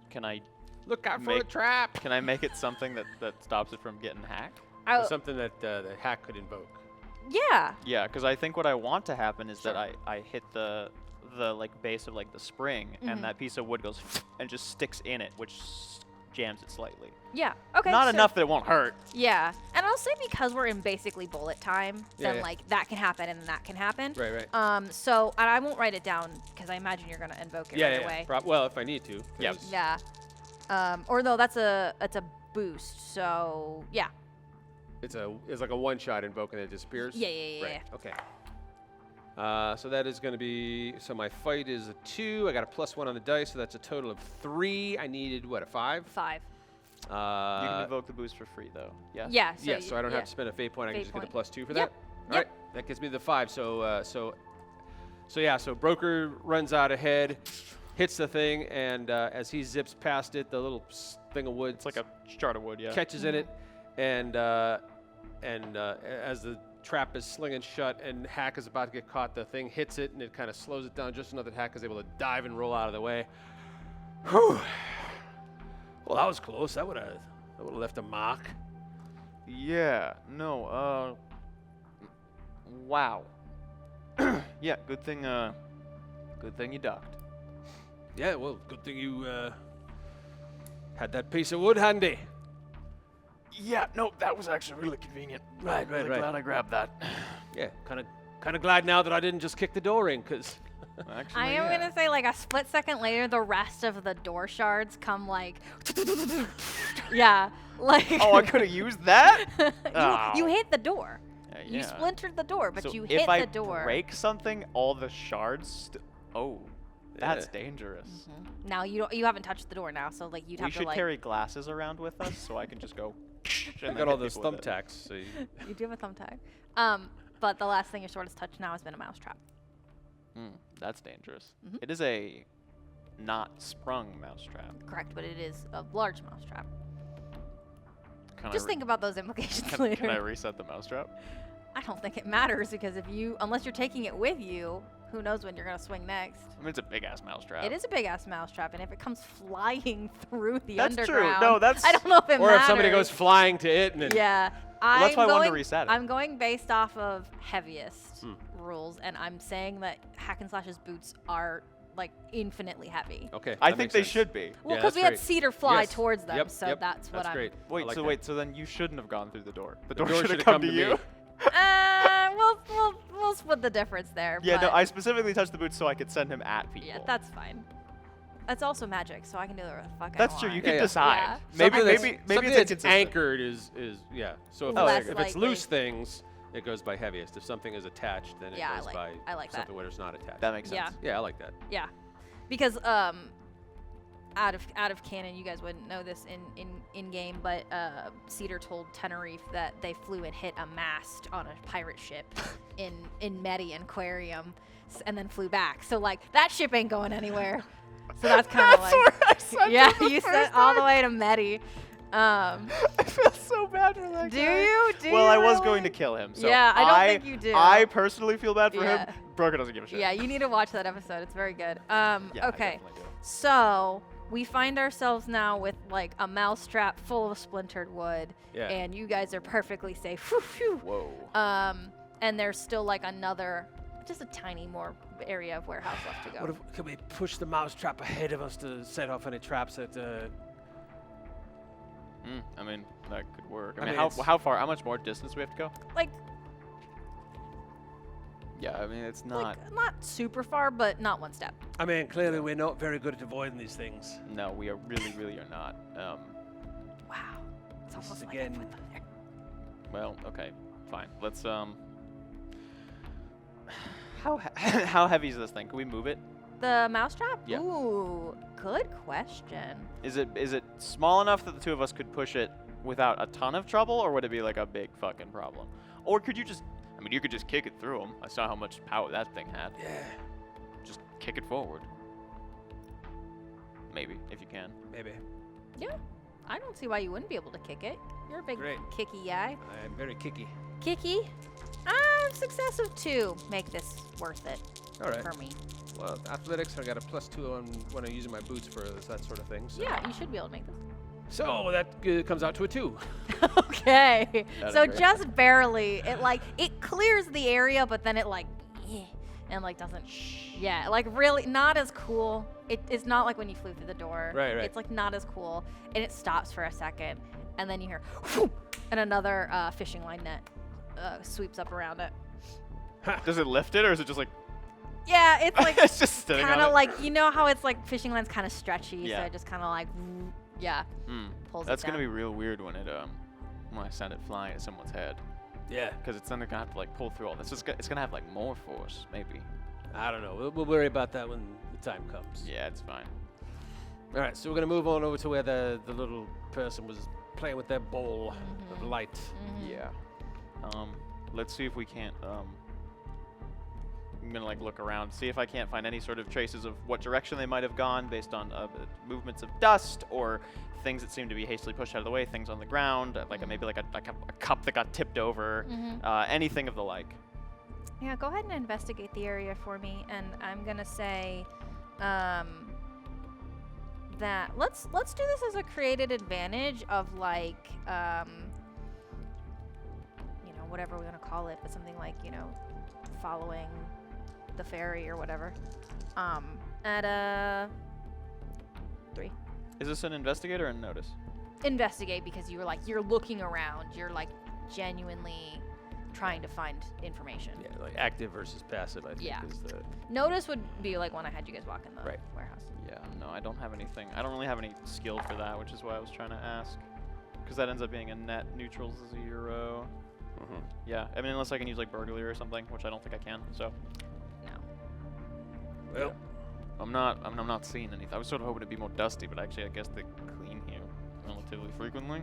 Can I Look out for Make- the trap. can I make it something that stops it from getting hacked? I, Or something that the hack could invoke. yeah. Yeah, because I think what I want to happen is that Sure. I hit the like base of like the spring, Mhm. and that piece of wood goes and just sticks in it, which jams it slightly. Yeah. Okay. Not so- enough that it won't hurt. Yeah. And I'll say because we're in basically bullet time, Yeah, then yeah. like that can happen and that can happen. Right. So and I won't write it down because I imagine you're gonna invoke it right away. Well, if I need to. Yeah. 'cause- Yeah. Or no, that's a boost. So yeah. It's like a one-shot invoke and it disappears. Yeah. Right. Okay. So that is going to be, so my fight is a 2. I got a +1 on the dice, so that's a total of 3. I needed what, a 5? 5. You can invoke the boost for free though. Yeah. Yeah. So Yes, so I don't yeah. have to spend a fate point. I can Fate just get a point. +2 for Yep. that. All right, that gives me the 5. So yeah, so Broker runs out ahead. hits the thing, and as he zips past it, the little thing of wood It's like a shard of wood, yeah. catches in it, and as the trap is slinging shut and Hack is about to get caught, the thing hits it, and it kind of slows it down just enough that Hack is able to dive and roll out of the way. Whew. Well, that was close. That would have left a mark. Yeah, no, wow. Yeah, good thing you ducked. Yeah, well, good thing you had that piece of wood handy. Yeah, no, that was actually really convenient. Right, really right. glad I grabbed that. Yeah, kind of glad now that I didn't just kick the door in, because Actually, I am gonna say, like, a split second later, the rest of the door shards come like, yeah, like. Oh, I could have used that. you hit the door. Yeah. You splintered the door, but So you if hit I the door. break something, all the shards. Oh, that's Yeah. dangerous. Now you haven't touched the door now, so like you'd We have to should like. carry glasses around with us so I can just go. I and got then all hit those people with it. thumbtacks. So you, You do have a thumbtack. But the last thing your sword has touched now has been a mousetrap. That's dangerous. Mhm. It is a not sprung mousetrap. Correct, but it is a large mousetrap. Can Just I think about those implications can, later. can I reset the mousetrap? I don't think it matters because unless you're taking it with you, who knows when you're gonna swing next. I mean, it's a big ass mousetrap. It is a big ass mousetrap, and if it comes flying through the That's true. underground, No, that's- I don't know if it or matters. if somebody goes flying to it and then Yeah, Well, that's why I wanted to going- reset it. I'm going based off of heaviest rules, and I'm saying that Hackenslash's boots are like infinitely heavy. Okay. I that think makes they sense. should be. Well, Yeah, because that's we had great. Cedar fly Yes. towards them, Yep, so yep, that's what I'm. great. I Wait, like so that. wait, so then you shouldn't have gone through the door. The door, door should have should've come come to to you. me. We'll split the difference there. Yeah, no, but I specifically touched the boots so I could send him at people. yeah, that's fine. That's also magic, so I can do whatever the fuck I That's want. true. You Yeah, can yeah. decide. Yeah. Maybe Something maybe that's, maybe something it's that's inconsistent. anchored is yeah. So if, Less if it's likely. loose things, it goes by heaviest. If something is attached, then it Yeah, I goes like- by I like that. something where it's not attached. That makes sense. Yeah. Yeah, I like that. Yeah, because out of canon, you guys wouldn't know this in game, but Cedar told Tenerife that they flew and hit a mast on a pirate ship in Medi Aquarium, and then flew back. So like that ship ain't going anywhere. So that's kind of like yeah, you sent all the way to Medi. I feel so bad for that Do guy. you? Do well, you I was really? going to kill him. So Yeah, I don't think you do. I personally feel bad for Yeah. him. Broker doesn't give a shit. Yeah, you need to watch that episode. It's very good. Yeah, I Okay. definitely do. So we find ourselves now with like a mousetrap full of splintered wood, Yeah. and you guys are perfectly safe. Whew, phew. Whoa. And there's still like another, just a tiny more area of warehouse left to go. What if, could we push the mousetrap ahead of us to set off any traps that? I mean, that could work. I I mean, mean, how far? How much more distance we have to go? like Yeah, I mean, it's not. not super far, but not one step. I mean, clearly we're not very good at avoiding these things. No, we are really are not. Wow. It's This almost is like I again- put them there. Well, okay, fine. Let's How heavy is this thing? Can we move it? The mousetrap? Yeah. Ooh, good question. Is it small enough that the two of us could push it without a ton of trouble, or would it be like a big fucking problem? Or could you just? I mean, you could just kick it through them. I saw how much power that thing had. Yeah, Just kick it forward. Maybe if you can. maybe. Yeah. I don't see why you wouldn't be able to kick it. You're a big Great. kicky guy. I'm very kicky. Kicky? Success of 2. Make this worth it All right. for me. Well, athletics, I got a +2 on when I'm using my boots for that sort of thing. So. Yeah, you should be able to make this. So that comes out to a 2. Okay. That'd So be great. just barely. It clears the area, but then it like and like doesn't. Yeah, like really not as cool. It's not like when you flew through the door. Right. It's like not as cool, and it stops for a second, and then you hear, whew, and another fishing line net sweeps up around it. Does it lift it, or is it just like? Yeah, it's like it's just sitting kind on of it? like, you know how it's like fishing line's kind of stretchy, so Yeah. it just kind of like yeah pulls That's it gonna down. be real weird when I send it flying at someone's head, Yeah. because it's then gonna have to like pull through all this. It's gonna have like more force, maybe. I don't know. We'll worry about that when the time comes. Yeah, it's fine. All right, so we're gonna move on over to where the little person was playing with their ball of light. Yeah. Let's see if we can't I'm gonna like look around, see if I can't find any sort of traces of what direction they might have gone based on movements of dust or things that seem to be hastily pushed out of the way, things on the ground, maybe like a cup that got tipped over, anything of the like. Yeah, go ahead and investigate the area for me, and I'm gonna say that let's do this as a created advantage of like whatever we want to call it, but something like following the ferry or whatever. At a 3. Is this an investigator or a notice? Investigate, because you're looking around, you're like genuinely trying to find information. Yeah, like active versus passive, I think is the... Notice would be like when I had you guys walk in the Right. warehouse. Yeah, no, I don't have anything. I don't really have any skill for that, which is why I was trying to ask. Because that ends up being a net neutral 0. Yeah, I mean, unless I can use like burglary or something, which I don't think I can. So. No. Well, I'm not seeing anything. I was sort of hoping it'd be more dusty, but actually, I guess they clean here relatively frequently.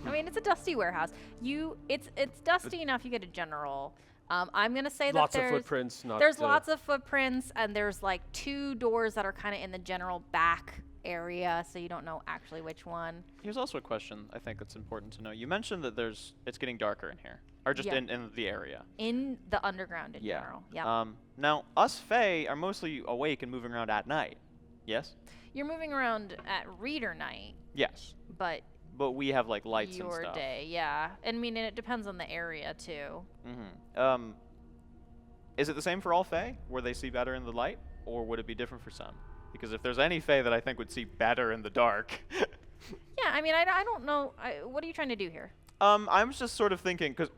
I mean, it's a dusty warehouse. It's dusty enough. You get a general. I'm gonna say lots that of footprints. there's lots of footprints, and there's like 2 doors that are kind of in the general back area, so you don't know actually which one. Here's also a question I think that's important to know. You mentioned that it's getting darker in here, or just Yeah. in the area. In the underground in general. Yeah. Now, us Fae are mostly awake and moving around at night. Yes? You're moving around at reader night, Yes. but But we have like lights and your stuff. day, yeah. And I mean, and it depends on the area too. Is it the same for all Fae, where they see better in the light, or would it be different for some? Because if there's any Fae that I think would see better in the dark. Yeah, I mean, I don't know. What are you trying to do here? I'm just sort of thinking, because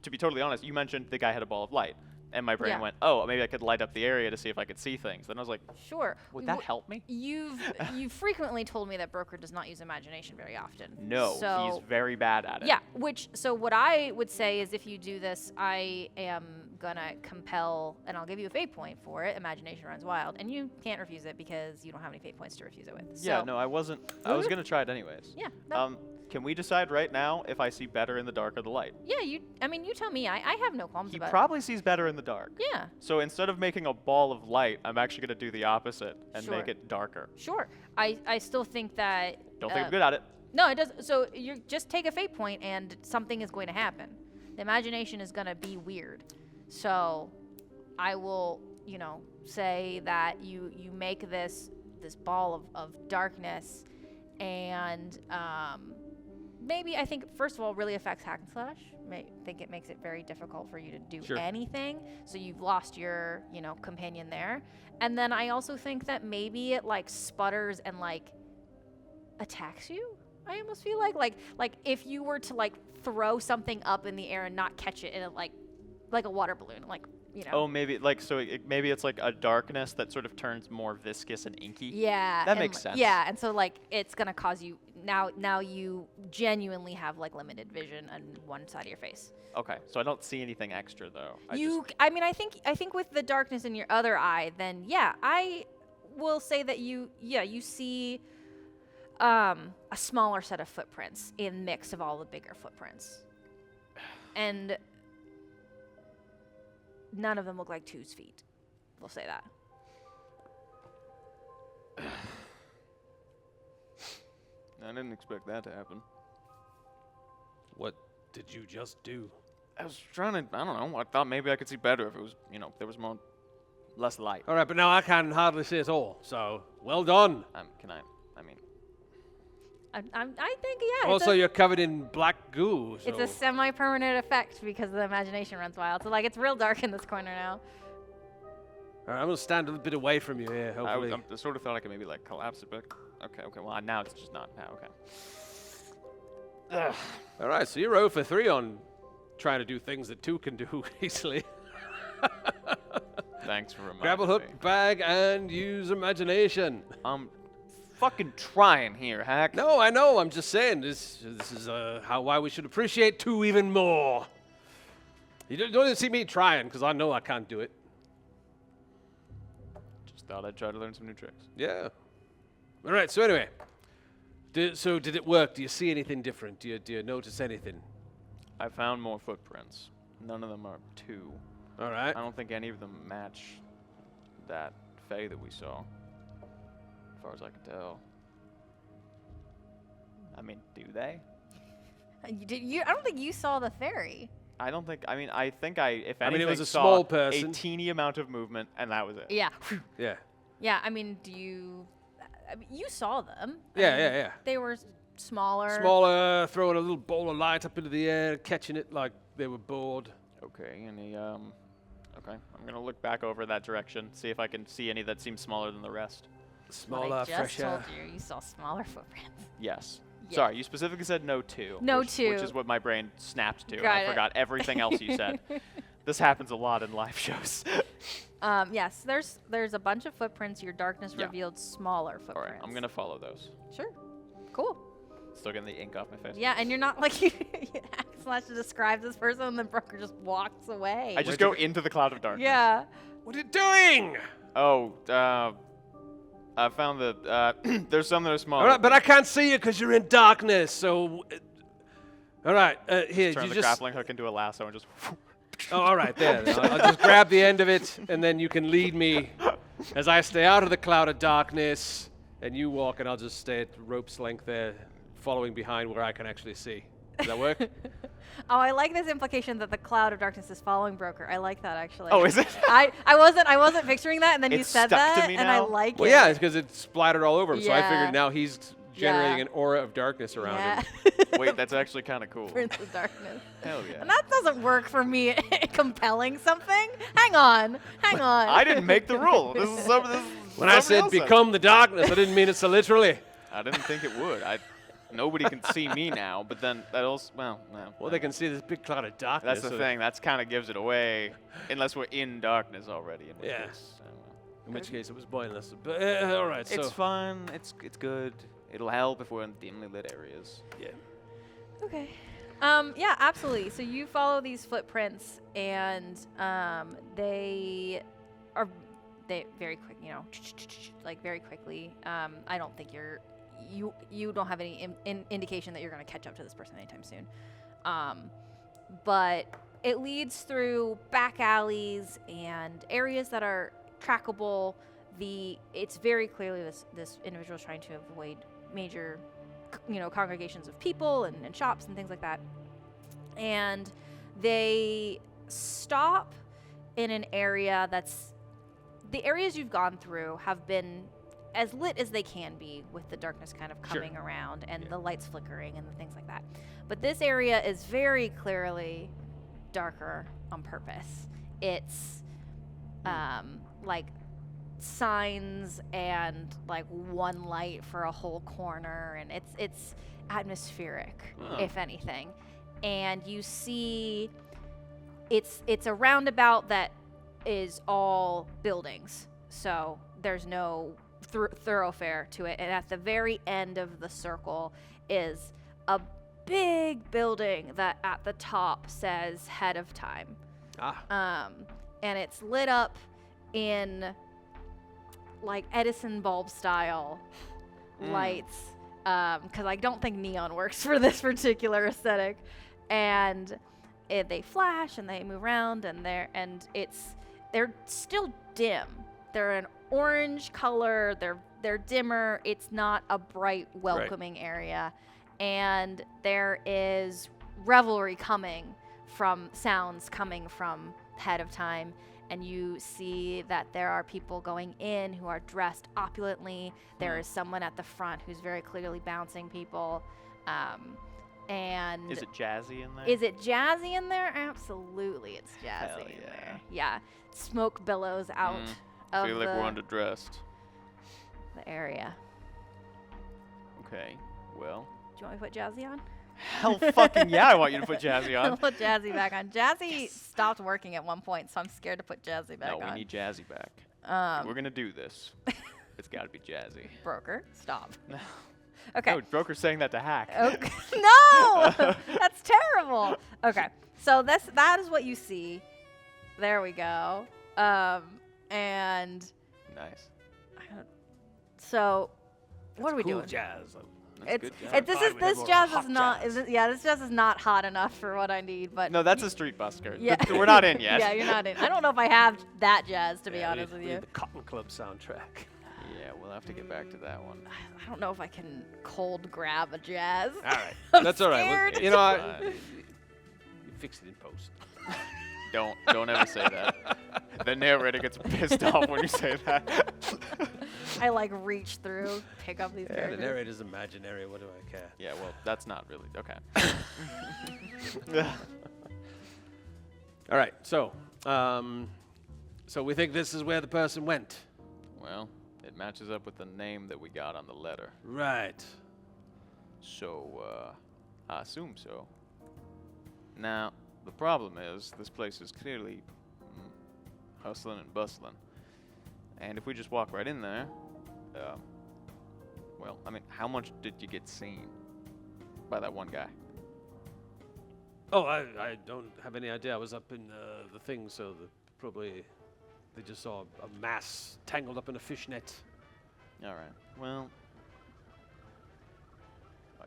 to be totally honest, you mentioned the guy had a ball of light. And my brain Yeah. went, oh, maybe I could light up the area to see if I could see things. Then I was like, Sure. would that help me? You've frequently told me that Broker does not use imagination very often. No, So he's very bad at it. yeah, so what I would say is if you do this, I am gonna compel, and I'll give you a fate point for it. Imagination runs wild, and you can't refuse it because you don't have any fate points to refuse it with. Yeah, So, no, I wasn't. I was gonna try it anyways. Yeah. No, Can we decide right now if I see better in the dark or the light? yeah. You tell me. I have no qualms He about probably sees better in the dark. it. Yeah. So instead of making a ball of light, I'm actually gonna do the opposite and Sure. make it darker. Sure. I still think that. Don't think I'm good at it. No, it does. So you just take a fate point, and something is going to happen. The imagination is going to be weird. So I will, say that you make this ball of darkness, and maybe I think first of all really affects Hackenslash. I think it makes it very difficult for you to do Sure. anything. So you've lost your companion there, and then I also think that maybe it like sputters and like attacks you. I almost feel like if you were to like throw something up in the air and not catch it, and it like a water balloon, Oh, maybe maybe it's like a darkness that sort of turns more viscous and inky. Yeah. That and makes sense. Yeah, and so like it's gonna cause you now you genuinely have like limited vision on one side of your face. Okay, so I don't see anything extra though. I think with the darkness in your other eye, then yeah, I will say that you see a smaller set of footprints in mix of all the bigger footprints. And none of them look like 2's feet. We'll say that. I didn't expect that to happen. What did you just do? I was trying to, I don't know, I thought maybe I could see better if it was, there was less light. All right, but now I can hardly see at all. So, well done. I think, yeah. Also, you're covered in black goo. So. It's a semi-permanent effect because the imagination runs wild. So, like, it's real dark in this corner now. All right, I'm going to stand a little bit away from you here, hopefully. I sort of thought I could maybe, like, collapse it, but okay, well, now it's just not, okay. Ugh. All right, so you're 0 for 3 on trying to do things that 2 can do easily. Thanks for reminding Grab a hook, bag, and use imagination. Fucking trying here, Hack. No, I know. I'm just saying this is why we should appreciate 2 even more. You don't even see me trying because I know I can't do it. Just thought I'd try to learn some new tricks. Yeah. All right. So anyway, did it work? Do you see anything different? Do you notice anything? I found more footprints. None of them are 2. All right. I don't think any of them match that Fae that we saw, as far as I can tell. I mean, do they? I don't think you saw the fairy. I don't think. I mean, I think I. If anything, I mean, it was a saw small person. a teeny amount of movement, and that was it. Yeah. Yeah. Yeah. I mean, you saw them. I Yeah, mean, yeah. They were smaller. Smaller, throwing a little ball of light up into the air, catching it like they were bored. Okay, any okay, I'm gonna look back over that direction, see if I can see any that seem smaller than the rest. What Smaller, I just fresher. told you saw smaller footprints. Yes. Yeah. Sorry, you specifically said no two. No which two. is what my brain snapped to, and Got I it. forgot everything else you said. This happens a lot in live shows. Yes, there's a bunch of footprints. Your darkness Yeah. revealed smaller All footprints. right, I'm gonna follow those. Sure. Cool. Still getting the ink off my face. Yeah, and you're not like you Hackenslash to describe this person, and then Broker just walks away. I just go into the cloud of darkness. Yeah. What are you doing? Oh, I found the there's some that are smaller. All right, but I can't see you because you're in darkness. So, all right, here turn you the just. grappling hook into a lasso and just. Oh, all right, there. Then. I'll just grab the end of it, and then you can lead me as I stay out of the cloud of darkness, and you walk, and I'll just stay at rope's length there, following behind where I can actually see. Does that work? Oh, I like this implication that the cloud of darkness is following Broker. I like that actually. Oh, is it? I wasn't picturing that, and then you It's said stuck to that, me and I now. like Well, it. yeah, it's because it's splattered all over him. So I Yeah. figured now he's generating Yeah. an aura of darkness around Yeah. him. Wait, that's actually kind of cool. Prince of Darkness. Hell yeah. And that doesn't work for me compelling something. Hang on. I didn't make the rule. This is some. This is When I somebody said else said. become the darkness, I didn't mean it so literally. I didn't think it would. Nobody can see me now, but then that also, well, no. Well, they can see this big cloud of darkness. That's the so thing. That's kind of gives it away, unless we're in darkness already. In which Yeah. case, In which case, it was pointless. But all right, so it's fun. It's good. It'll help if we're in dimly lit areas. yeah. Okay. Yeah, absolutely. So you follow these footprints, and they very quick, like very quickly. I don't think you don't have any indication that you're going to catch up to this person anytime soon. But it leads through back alleys and areas that are trackable. It's very clearly this individual is trying to avoid major congregations of people and shops and things like that. And they stop in an area the areas you've gone through have been as lit as they can be, with the darkness kind of Sure. coming around and the lights flickering and the things like that. But this area is very clearly darker on purpose. It's like signs and like one light for a whole corner, and it's atmospheric, if anything. And you see it's a roundabout that is all buildings, so there's no thoroughfare to it. And at the very end of the circle is a big building that at the top says Head of Time. And it's lit up in like Edison bulb style lights, because I don't think neon works for this particular aesthetic. And they flash and they move around, and they're still dim. They're an orange color. They're dimmer. It's not a bright, welcoming area. And there is revelry sounds coming from Head of Time. And you see that there are people going in who are dressed opulently. There is someone at the front who's very clearly bouncing people. And Is it jazzy in there? is it jazzy in there? Absolutely, it's jazzy Hell in yeah. there. Yeah, smoke billows out I of feel like we're underdressed. the area. Okay, well. Do you want me to put Jazzy on? Hell fucking yeah, I want you to put Jazzy I'll on. put Jazzy back on. Jazzy stopped working at one point, so I'm scared to put Jazzy back No, on. we need Jazzy back. We're gonna do this. It's gotta be Jazzy. Broker, stop. No. Okay. No, Broker's saying that to Hack. Okay. No, that's terrible. Okay, so that is what you see. There we go. And Nice. so, what are we cool doing? jazz. It's, good jazz. it, this Fine, is we this have more jazz hot is not. jazz. This jazz is not hot enough for what I need. But No, that's a street busker. Yeah. We're not in yet. yeah, you're not in. I don't know if I have that jazz to be Yeah, honest with we you. need the Cotton Club soundtrack. Yeah, we'll have to get back to that one. I don't know if I can cold grab a jazz. All right, I'm that's all right. scared. You know, Fine. you fix it in post. Don't ever say that. The narrator gets pissed off when you say that. I like reach through, pick up these Yeah, the characters. narrator's imaginary. What do I care? Yeah, well, that's not really okay. All right, so we think this is where the person went. Well, it matches up with the name that we got on the letter, Right. so I assume so. Now, the problem is this place is clearly hustling and bustling, and if we just walk right in there, well, I mean, how much did you get seen by that one guy? Oh, I don't have any idea. I was up in the thing, so they just saw a mass tangled up in a fishnet. All right. Well,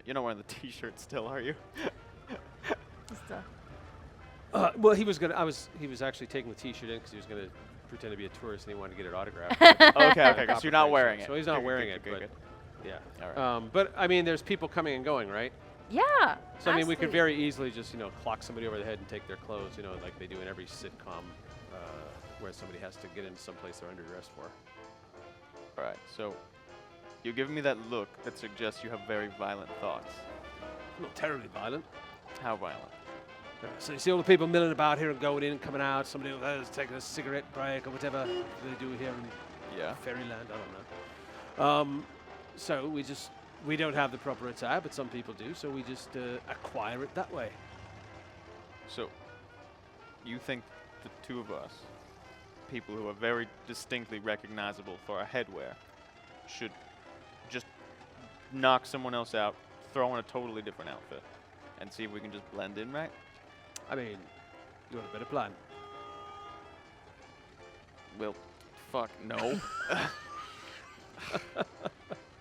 you're not wearing the T-shirt still, are you? Just, Well, he was actually taking the T-shirt in because he was gonna pretend to be a tourist and he wanted to get it autographed. Okay, so you're not wearing it. So he's not Good, wearing good, it, good, but good. yeah. All right. But I mean, there's people coming and going, right? yeah. So I mean, we could absolutely. very easily just clock somebody over the head and take their clothes, like they do in every sitcom, where somebody has to get into some place they're underdressed for. All right. So you're giving me that look that suggests you have very violent thoughts. Not terribly violent. How violent? So you see all the people milling about here and going in and coming out. Somebody was taking a cigarette break or whatever they do here in Yeah. Fairyland. I don't know. So we don't have the proper attire, but some people do. So we just acquire it that way. So you think the two of us, people who are very distinctly recognizable for our headwear, should just knock someone else out, throw in a totally different outfit, and see if we can just blend in, right? I mean, you want a better plan? Well, fuck, no.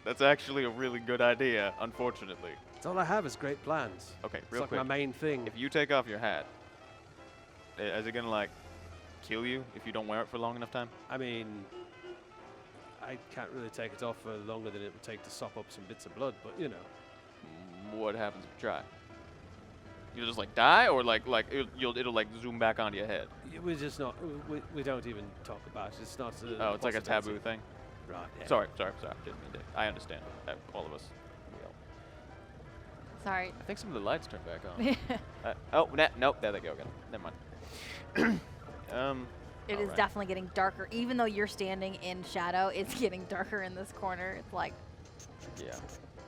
That's actually a really good idea, unfortunately. That's all I have is great plans. Okay, It's real like quick. my main thing. If you take off your hat, is it gonna like kill you if you don't wear it for long enough time? I mean, I can't really take it off for longer than it would take to sop up some bits of blood, but What happens if you try? You'll just like die, or like it'll like zoom back onto your head. we're just not. We don't even talk about it. It's not. Oh, it's like a possibility. taboo thing. Right. Yeah. Sorry. Didn't mean to. I understand. All of us. Sorry. I think some of the lights turned back on. Nope. There they go again. Never mind. It is Alright. definitely getting darker. Even though you're standing in shadow, it's getting darker in this corner. It's like, Yeah.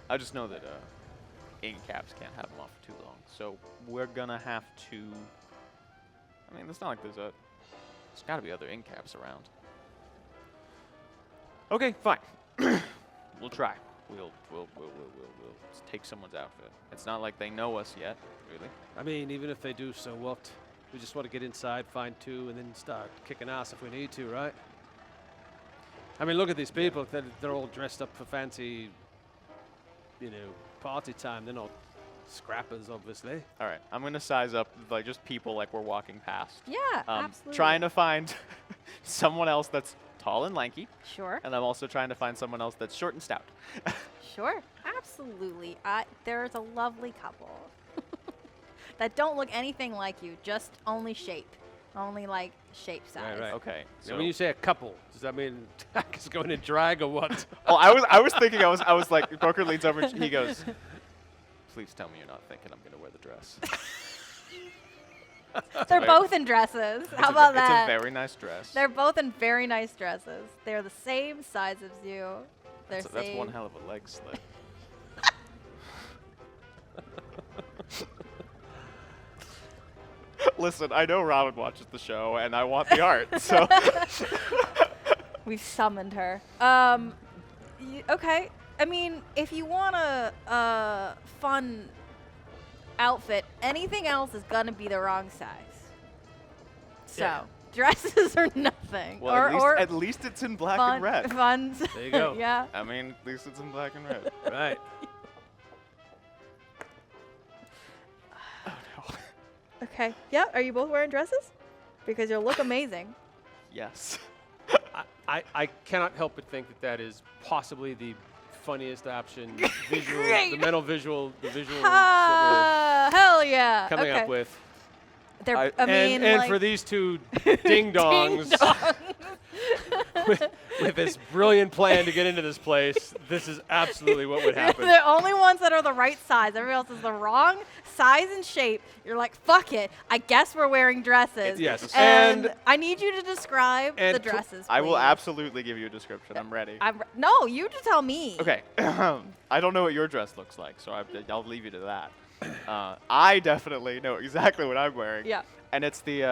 I just know that ink caps can't have them off for too long. So we're gonna have to. I mean, it's not like there's got to be other ink caps around. Okay, fine. We'll try. We'll take someone's outfit. It's not like they know us yet, really. I mean, even if they do, so what? We just want to get inside, find two, and then start kicking ass if we need to, right? I mean, look at these people. They're all dressed up for fancy, party time. They're not scrappers, obviously. All right, I'm gonna size up like just people like we're walking past. yeah, absolutely. Trying to find someone else that's tall and lanky, Sure, and I'm also trying to find someone else that's short and stout. sure, absolutely. There's a lovely couple that don't look anything like you, just only shape. Only like shape size. right. Okay. So when you say a couple, does that mean is going in drag or what? Oh, I was thinking, I was like, Booker leans over and he goes, "Please tell me you're not thinking I'm gonna wear the dress." They're Right. both in dresses. How about that? It's a very nice dress. They're both in very nice dresses. They're the same size as you. They're That's one same. hell of a leg slit. Listen, I know Robin watches the show, and I want the art. So We've summoned her. Okay. I mean, if you want a fun outfit, anything else is gonna be the wrong size. So Yeah. dresses are nothing. well, or at least it's in black fun, and red. Fun. There you go. yeah. I mean, at least it's in black and red. Right. Okay. Yeah. Are you both wearing dresses? Because you'll look amazing. Yes. I cannot help but think that is possibly the funniest option, visual, Great. the mental visual, the visuals that Hell yeah. we're coming okay. up with. They're, I and mean, like, for these two ding dongs with this brilliant plan to get into this place, this is absolutely what would happen. the only ones that are the right size. Everybody else is the wrong size and shape. You're like, fuck it. I guess we're wearing dresses. Yes. And I need you to describe and the dresses. I will please. absolutely give you a description. I'm ready. No, you just tell me. Okay. I don't know what your dress looks like, so I'll leave you to that. I definitely know exactly what I'm wearing. Yeah. And it's the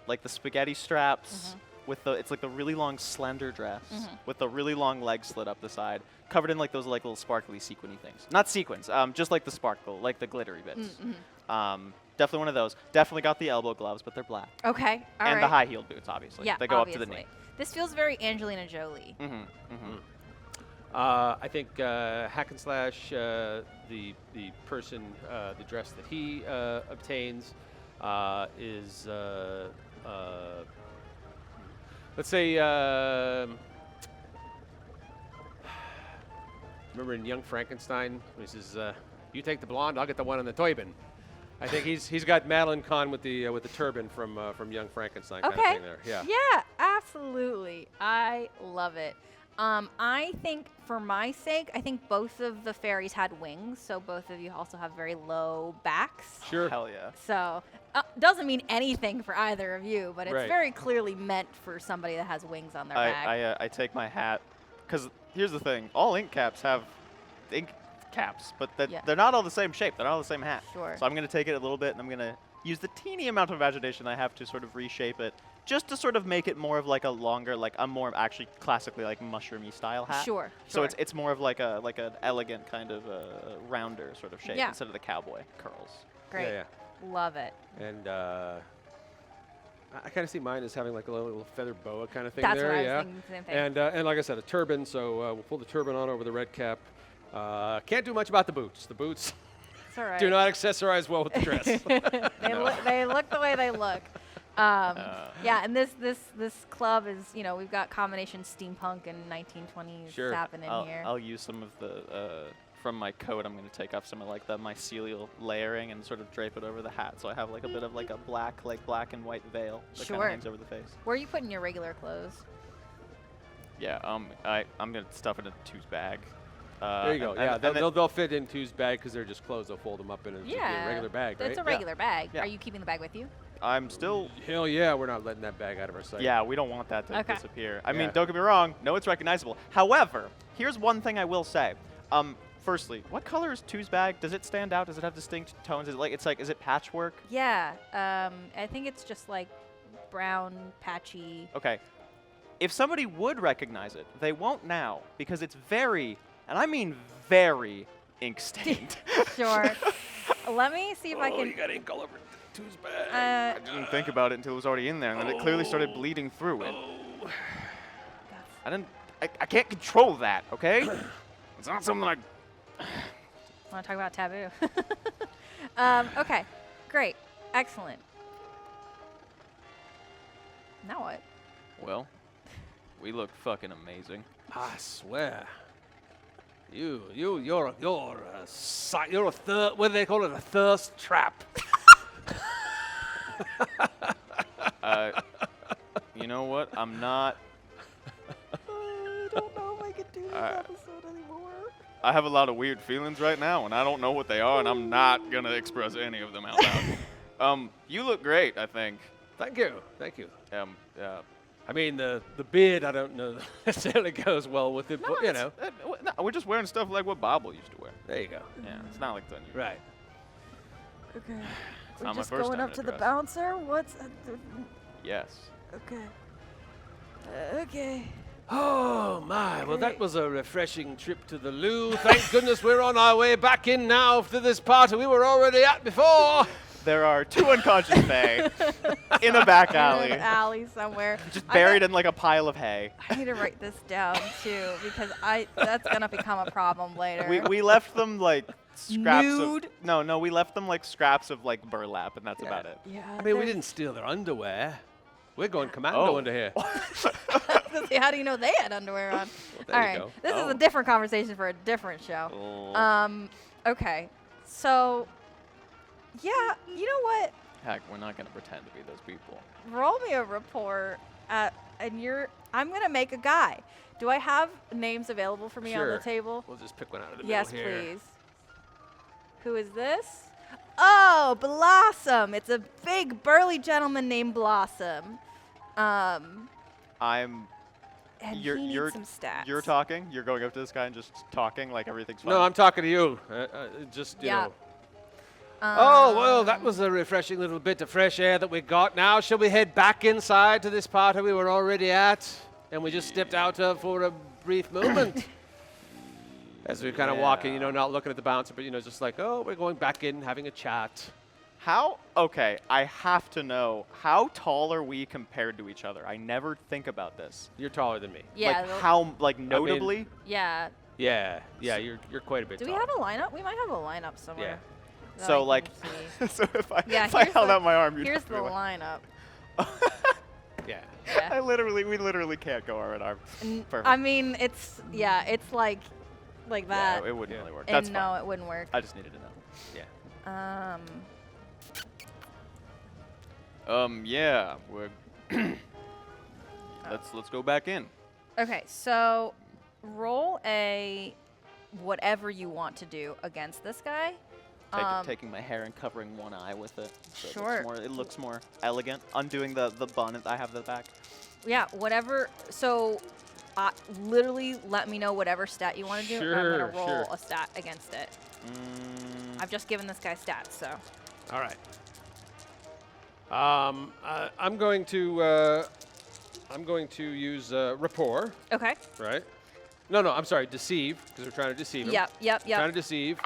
like the spaghetti straps with it's like the really long slender dress with the really long legs slit up the side, covered in like those like little sparkly sequiny things. Not sequins, just like the sparkle, like the glittery bits. Definitely one of those. Definitely got the elbow gloves, but they're black. Okay. All right. And the high heeled boots, obviously. Yeah, they go obviously. up to the knee. This feels very Angelina Jolie. I think Hackenslash, the person, the dress that he obtains, is let's say. Remember in Young Frankenstein, he says, "You take the blonde, I'll get the one in the turban." I think he's got Madeline Kahn with the turban from Young Frankenstein kind of Okay. thing there. Yeah. Yeah, absolutely. I love it. I think for my sake, I think both of the fairies had wings, so both of you also have very low backs. Sure. Hell yeah. So doesn't mean anything for either of you, but it's Right. very clearly meant for somebody that has wings on their back. I take my hat, because here's the thing. All ink caps have ink caps, but they're not all the same shape. They're not all the same hat. Sure. So I'm going to take it a little bit, and I'm going to use the teeny amount of imagination I have to sort of reshape it, just to sort of make it more of like a longer, like a more actually classically like mushroomy style hat. Sure. So it's more of like an elegant kind of rounder sort of shape Yeah. instead of the cowboy curls. Great. Yeah. Love it. And I kind of see mine as having like a little feather boa kind of thing That's there. what I was yeah. thinking, the same thing. And like I said, a turban. So we'll pull the turban on over the red cap. Can't do much about the boots. The boots It's all right. do not accessorize well with the dress. They look the way they look. Yeah, and this club is, we've got combination steampunk and 1920s Sure. happening here. I'll use some of the from my coat. I'm going to take off some of like the mycelial layering and sort of drape it over the hat, so I have like a bit of like a black and white veil that kind Sure. of hangs over the face. Where are you putting your regular clothes? Yeah. I'm going to stuff it in a two's bag. There you go. Yeah, they'll fit in Two's bag because they're just clothes. They'll fold them up in a regular bag, right? It's a regular bag. Yeah. Are you keeping the bag with you? I'm still. Hell yeah, we're not letting that bag out of our sight. Yeah, we don't want that to Okay. disappear. I Yeah. mean, don't get me wrong. No, it's recognizable. However, here's one thing I will say. Firstly, what color is Two's bag? Does it stand out? Does it have distinct tones? Is it patchwork? Yeah. I think it's just like brown, patchy. Okay. If somebody would recognize it, they won't now because it's very, and I mean very, ink stained. Sure. Let me see if I Oh, can. you got ink all over Two's bag. I didn't think about it until it was already in there, and then it clearly started bleeding through it. I can't control that, okay? It's not something I. Want to talk about taboo? Okay. Great. Excellent. Now what? Well, we look fucking amazing. I swear. You're a what do they call it? A thirst trap. You know what? I'm not. I don't know if I can do this episode anymore. I have a lot of weird feelings right now, and I don't know what they are, and I'm not gonna express any of them out loud. You look great, I think. Thank you. I I mean, the beard, I don't know necessarily goes well with it, but you know. We're just wearing stuff like what Bobble used to wear. There you go. Yeah, it's not like that. Right. Okay. It's We're not my just first going time up in to a the dress. bouncer. What's? Yes. Okay. Okay. Oh, my. Well, that Great. was a refreshing trip to the loo. Thank goodness we're on our way back in now to this party we were already at before. There are two unconscious Fae in a back In alley, an alley somewhere. just I buried bet- in like a pile of hay. I need to write this down too because that's gonna become a problem later. We left them like scraps nude. of no, we left them like scraps of like burlap, and that's Yeah. about it. Yeah. I mean, we didn't steal their underwear. We're going commando Oh. under here. How do you know they had underwear on? there All you right. go. This is Oh. a different conversation for a different show. Oh. Okay. So, yeah, you know what? Heck, we're not gonna pretend to be those people. Roll me a report, and I'm gonna make a guy. Do I have names available for me on Sure. the table? We'll just pick one out of the Yes, middle here. please. Who is this? Oh, Blossom. It's a big burly gentleman named Blossom. I'm. And You're he needs you're some stats. you're talking. You're going up to this guy and just talking like everything's fine. No, I'm talking to you. Just, you Yeah. know. Oh, well, that was a refreshing little bit of fresh air that we got. Now, shall we head back inside to this party we were already at and we just stepped out of for a brief moment? As we were kind of walking, you know, not looking at the bouncer, but, you know, just like, oh, we're going back in, having a chat. How? Okay, I have to know, how tall are we compared to each other? I never think about this. You're taller than me. Yeah. Like how? Like notably? Yeah. Yeah, you're quite a bit Do we taller. have a lineup? We might have a lineup somewhere. that I So can like, see. so if I, Yeah, if I here's held the- out my arm, you'd Here's have the to be like, lineup. Yeah. Yeah. we literally can't go arm in arm. Perfect. I mean, it's like that. Yeah, it wouldn't really work. and That's no, fine. it wouldn't work. I just needed to know. Yeah. Yeah, we're let's go back in. Okay, so roll a whatever you want to do against this guy. Taking my hair and covering one eye with it. So Sure. It looks more elegant. Undoing the bun that I have at the back. Yeah, whatever. So, literally, let me know whatever stat you want to do. and I'm Sure, gonna roll sure. a stat against it. I've just given this guy stats, so. All right. I'm going to use rapport, Okay. right? No, I'm sorry, deceive, because we're trying to deceive him. Yep. Trying to deceive.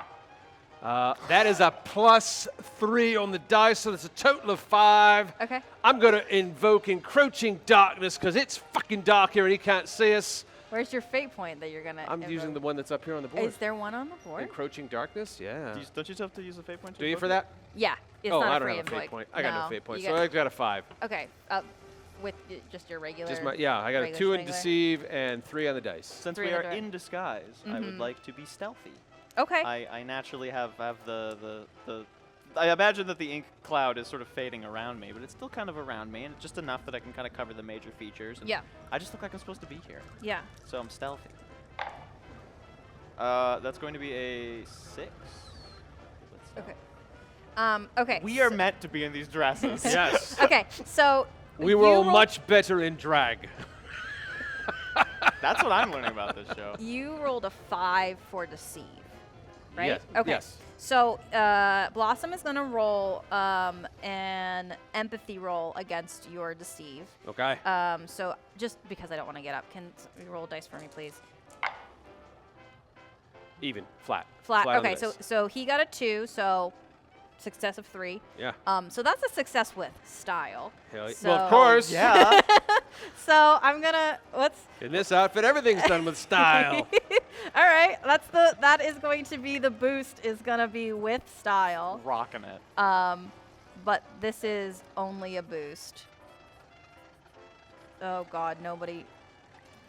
That is a +3 on the dice, so that's a total of 5. Okay. I'm going to invoke encroaching darkness because it's fucking dark here and he can't see us. Where's your fate point that you're gonna? I'm using the one that's up here on the board. Is there one on the board? Encroaching darkness? Yeah. Don't you have to use a fate point? to Do you invoke for it? that? Yeah. It's oh, not I a don't free have a fate invoke. point. I got no fate you point, so got- I got a 5. Okay. With just your regular. Just yeah, I got a regular 2 in strangler. deceive and 3 on the dice. Since 3 we on are the die. in disguise, I Mhm. would like to be stealthy. Okay. I naturally have the I imagine that the ink cloud is sort of fading around me, but it's still kind of around me, and it's just enough that I can kind of cover the major features. And Yeah. I just look like I'm supposed to be here, Yeah. so I'm stealthy. That's going to be a 6. Let's Okay. Okay. We are meant to be in these dresses. Yes. Okay. So. We you were all roll- much better in drag. That's what I'm learning about this show. You rolled a 5 for deceive, right? Yes. Okay. Yes. So Blossom is going to roll an empathy roll against your deceive. Okay. So just because I don't want to get up, can you roll dice for me, please? Even. Flat. Flat. on the Okay. dice. So he got a 2. So success of 3. Yeah. So that's a success with style. Hell yeah. So, Well, of course. Yeah. So I'm gonna In this outfit, everything's done with style. All right. That is going to be the boost. Is gonna be with style. Rocking it. But this is only a boost. Oh God, nobody.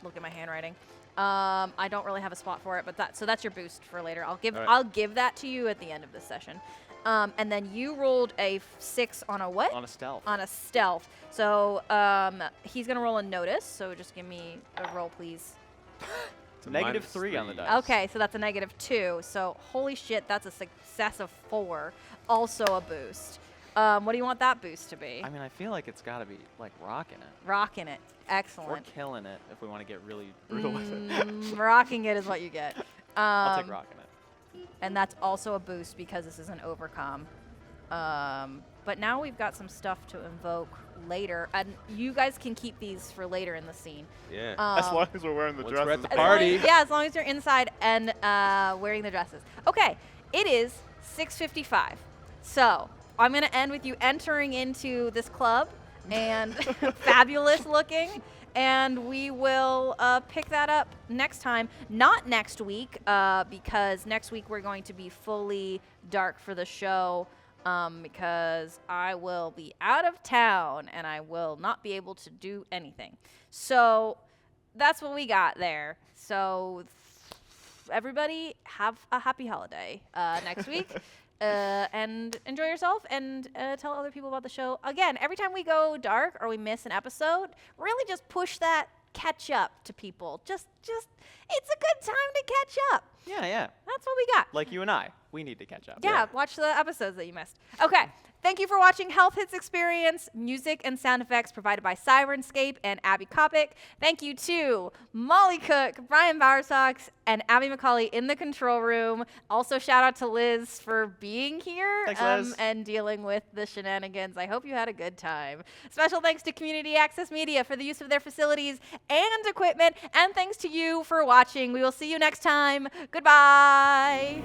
Look at my handwriting. I don't really have a spot for it, but that's your boost for later. All right. I'll give that to you at the end of the session. And then you rolled a 6 on a what? On a stealth. On a stealth. So he's gonna roll a notice. So just give me a roll, please. It's a Negative minus 3 on the three. dice. Okay, so that's a -2. So holy shit, that's a success of 4. Also a boost. What do you want that boost to be? I mean, I feel like it's got to be like rocking it. Rocking it. Or Excellent. killing it if we want to get really brutal with it. Rocking it is what you get. I'll take rocking it. And that's also a boost because this is an overcome. But now we've got some stuff to invoke later, and you guys can keep these for later in the scene. Yeah. As long as we're wearing the Once we're at dresses. the As long party. as- yeah, as long as you're inside and wearing the dresses. Okay, it is 6:55. So I'm going to end with you entering into this club. and fabulous looking. And we will pick that up next time. Not next week, because next week we're going to be fully dark for the show, because I will be out of town and I will not be able to do anything. So that's what we got there. So everybody have a happy holiday next week. And enjoy yourself, and tell other people about the show. Again, every time we go dark or we miss an episode, really just push that catch up to people. Just it's a good time to catch up. Yeah. That's what we got. Like you and I, we need to catch up. Yeah, watch the episodes that you missed. Okay. Thank you for watching Health Hits Experience. Music and sound effects provided by Sirenscape and Abby Kopic. Thank you to Molly Cook, Brian Bowersox, and Abby McCauley in the control room. Also, shout out to Liz for being here. Thanks, Liz. And dealing with the shenanigans. I hope you had a good time. Special thanks to Community Access Media for the use of their facilities and equipment. And thanks to you for watching. We will see you next time. Goodbye.